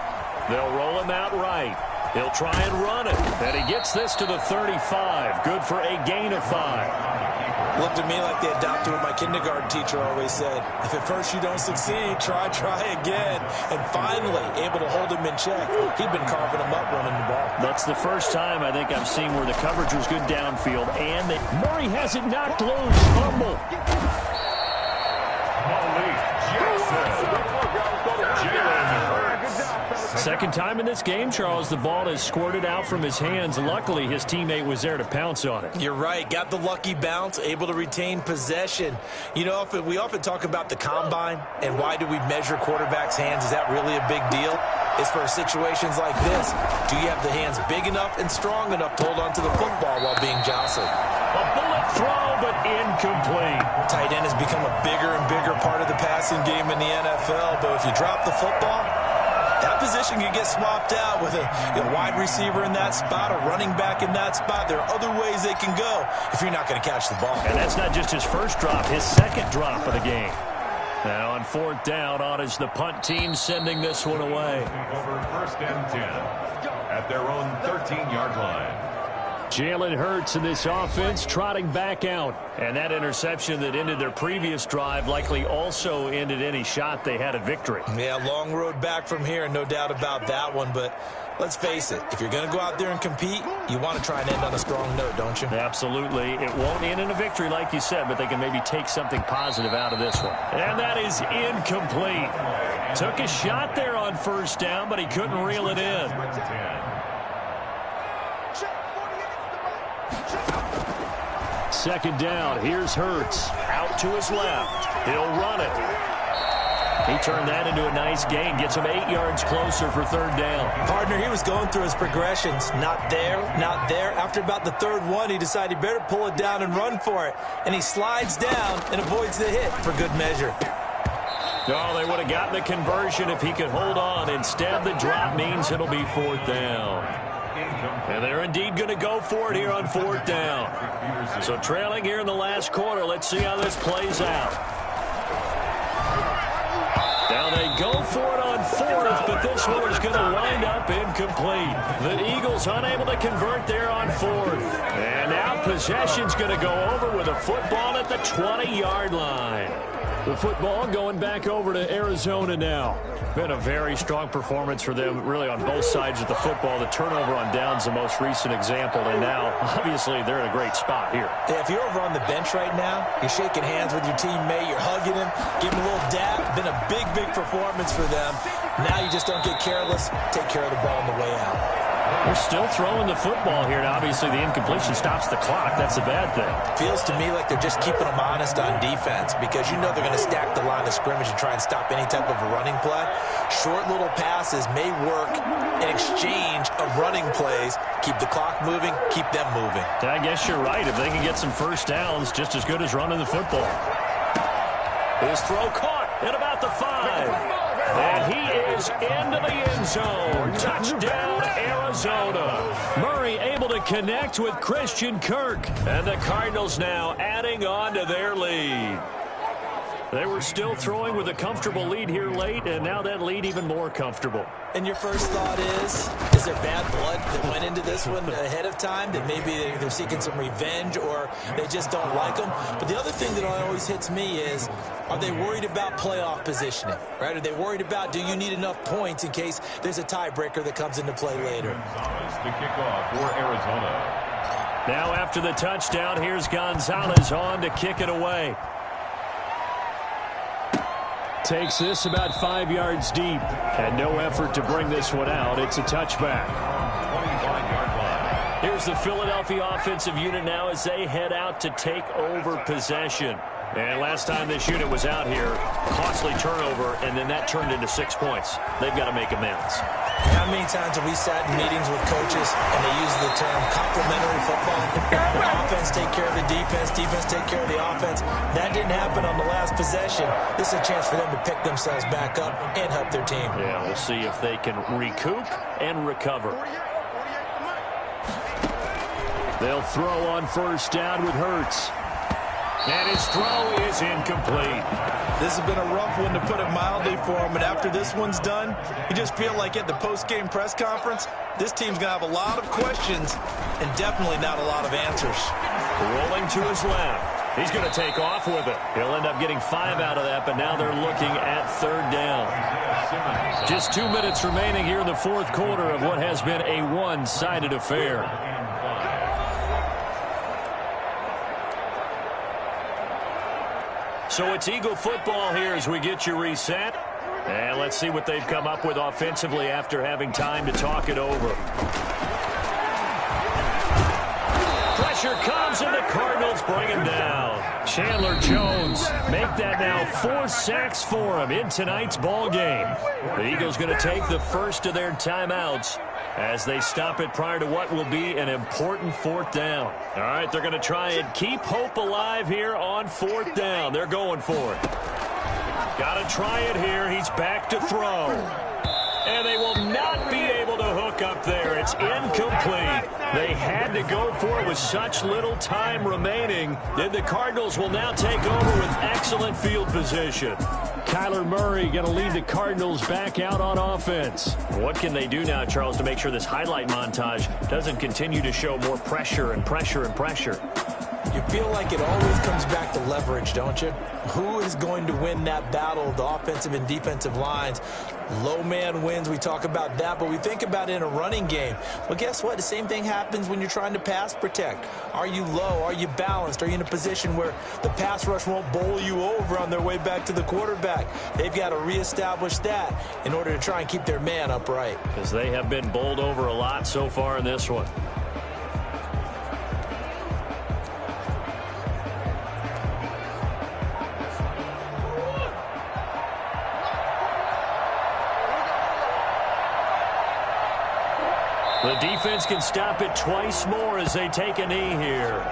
They'll roll him out right. He'll try and run it. And he gets this to the 35. Good for a gain of 5. Looked at me like they adopted what my kindergarten teacher always said. If at first you don't succeed, try again. And finally, able to hold him in check. He'd been carving him up running the ball. That's the first time I think I've seen where the coverage was good downfield. And Murray has it knocked loose. Fumble. Second time in this game, Charles, the ball has squirted out from his hands. Luckily, his teammate was there to pounce on it. You're right. Got the lucky bounce, able to retain possession. You know, we often talk about the combine and why do we measure quarterbacks' hands. Is that really a big deal? It's for situations like this. Do you have the hands big enough and strong enough to hold onto the football while being jostled? A bullet throw, but incomplete. Tight end has become a bigger and bigger part of the passing game in the NFL, but if you drop the football, that position can get swapped out with a wide receiver in that spot, a running back in that spot. There are other ways they can go if you're not going to catch the ball. And that's not just his first drop, his second drop of the game. Now on 4th down, on is the punt team sending this one away. Over 1st and 10 at their own 13-yard line. Jalen Hurts in this offense trotting back out. And that interception that ended their previous drive likely also ended any shot they had at victory. Yeah, long road back from here, no doubt about that one. But let's face it, if you're going to go out there and compete, you want to try and end on a strong note, don't you? Absolutely. It won't end in a victory like you said, but they can maybe take something positive out of this one. And that is incomplete. Took a shot there on 1st down, but he couldn't reel it in. Second down, here's Hurts. Out to his left. He'll run it. He turned that into a nice gain. Gets him 8 yards closer for 3rd down. Partner, he was going through his progressions. Not there, not there. After about the 3rd one, he decided he better pull it down and run for it. And he slides down and avoids the hit for good measure. Oh, they would have gotten the conversion if he could hold on. Instead, the drop means it'll be 4th down. And they're indeed going to go for it here on 4th down. So trailing here in the last quarter. Let's see how this plays out. Now they go for it on 4th, but this one is going to wind up incomplete. The Eagles unable to convert there on 4th. And now possession's going to go over with a football at the 20-yard line. The football going back over to Arizona now. Been a very strong performance for them, really, on both sides of the football. The turnover on downs, the most recent example, and now, obviously, they're in a great spot here. Yeah, if you're over on the bench right now, you're shaking hands with your teammate, you're hugging him, giving him a little dap. Been a big, big performance for them. Now you just don't get careless. Take care of the ball on the way out. They're still throwing the football here, and obviously the incompletion stops the clock. That's a bad thing. Feels to me like they're just keeping them honest on defense because you know they're going to stack the line of scrimmage and try and stop any type of a running play. Short little passes may work in exchange of running plays. Keep the clock moving, keep them moving. I guess you're right. If they can get some 1st downs, just as good as running the football. His throw caught at about the 5. And he is into the end zone. Touchdown, Arizona. Murray able to connect with Christian Kirk. And the Cardinals now adding on to their lead. They were still throwing with a comfortable lead here late, and now that lead even more comfortable. And your first thought is there bad blood that went into this one ahead of time, that maybe they're seeking some revenge or they just don't like them? But the other thing that always hits me is, are they worried about playoff positioning, right? Are they worried about, do you need enough points in case there's a tiebreaker that comes into play later? To kick off for Arizona. Now after the touchdown, here's Gonzalez on to kick it away. Takes this about 5 yards deep. And no effort to bring this one out. It's a touchback. 25-yard line. Here's the Philadelphia offensive unit now as they head out to take over possession. And last time this unit was out here, costly turnover, and then that turned into 6 points. They've got to make amends. How many times have we sat in meetings with coaches and they use the term complementary football? Offense take care of the defense, defense take care of the offense. That didn't happen on the last possession. This is a chance for them to pick themselves back up and help their team. Yeah, we'll see if they can recoup and recover. They'll throw on first down with Hurts. And his throw is incomplete. This has been a rough one, to put it mildly, for him. And after this one's done, you just feel like at the post-game press conference, this team's going to have a lot of questions and definitely not a lot of answers. Rolling to his left. He's going to take off with it. He'll end up getting 5 out of that, but now they're looking at third down. Just 2 minutes remaining here in the fourth quarter of what has been a one-sided affair. So it's Eagle football here as we get you reset. And let's see what they've come up with offensively after having time to talk it over. Pressure comes, and the Cardinals bring him down. Chandler Jones make that now 4 sacks for him in tonight's ball game. The Eagles going to take the first of their timeouts as they stop it prior to what will be an important fourth down. All right, they're going to try and keep hope alive here on fourth down. They're going for it. Got to try it here. He's back to throw. And they will not be able to hook up there. It's incomplete. They had to go for it with such little time remaining. Then the Cardinals will now take over with excellent field position. Kyler Murray going to lead the Cardinals back out on offense. What can they do now, Charles, to make sure this highlight montage doesn't continue to show more pressure and pressure and pressure? You feel like it always comes back to leverage, don't you? Who is going to win that battle of the offensive and defensive lines? Low man wins. We talk about that, but we think about it in a running game. Well, guess what? The same thing happens when you're trying to pass protect. Are you low? Are you balanced? Are you in a position where the pass rush won't bowl you over on their way back to the quarterback? They've got to reestablish that in order to try and keep their man upright. Because they have been bowled over a lot so far in this one. The defense can stop it twice more as they take a knee here.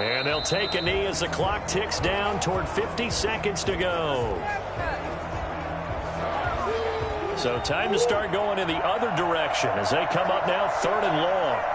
And they'll take a knee as the clock ticks down toward 50 seconds to go. So time to start going in the other direction as they come up now 3rd and long.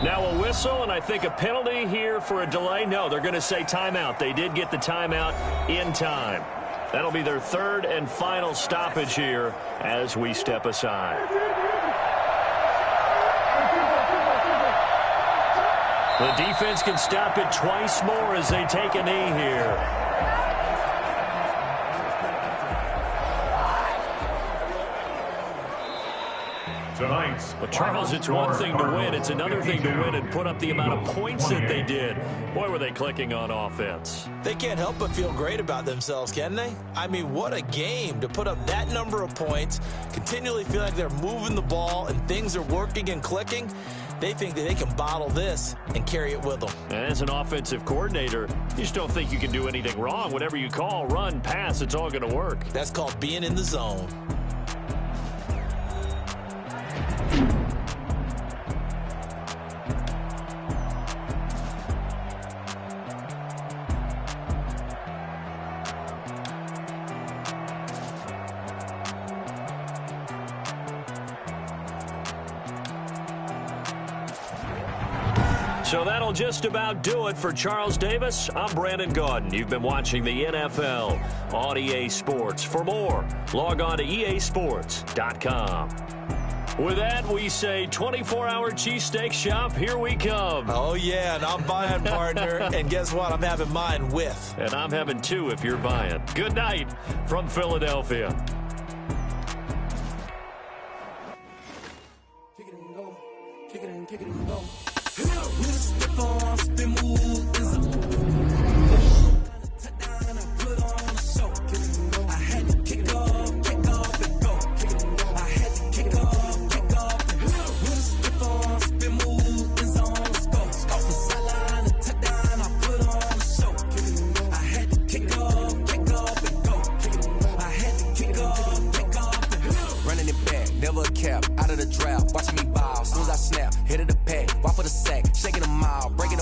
Now a whistle, and I think a penalty here for a delay. No, they're going to say timeout. They did get the timeout in time. That'll be their 3rd and final stoppage here as we step aside. The defense can stop it twice more as they take a knee here. But Charles, it's one thing to win. It's another thing to win and put up the amount of points that they did. Boy, were they clicking on offense. They can't help but feel great about themselves, can they? I mean, what a game to put up that number of points, continually feel like they're moving the ball and things are working and clicking. They think that they can bottle this and carry it with them. And as an offensive coordinator, you just don't think you can do anything wrong. Whatever you call, run, pass, it's all going to work. That's called being in the zone. So that'll just about do it for Charles Davis. I'm Brandon Gaudin. You've been watching the NFL on EA Sports. For more, log on to easports.com. With that, we say 24-hour cheesesteak shop, here we come. Oh, yeah, and I'm buying, partner. And guess what? I'm having mine with. And I'm having two if you're buying. Good night from Philadelphia. Kick it and go. Kick it and go. With a stiff arm, spin move, is a touchdown and I put on a show. I had to kick off and go. I had to kick off and with a stiff arm, spin move, is on. Let's go. Off the sideline and touchdown, I put on a show. I had to kick off and go. I had to kick off and running it back, never a cap, out of the draft, watching me ball.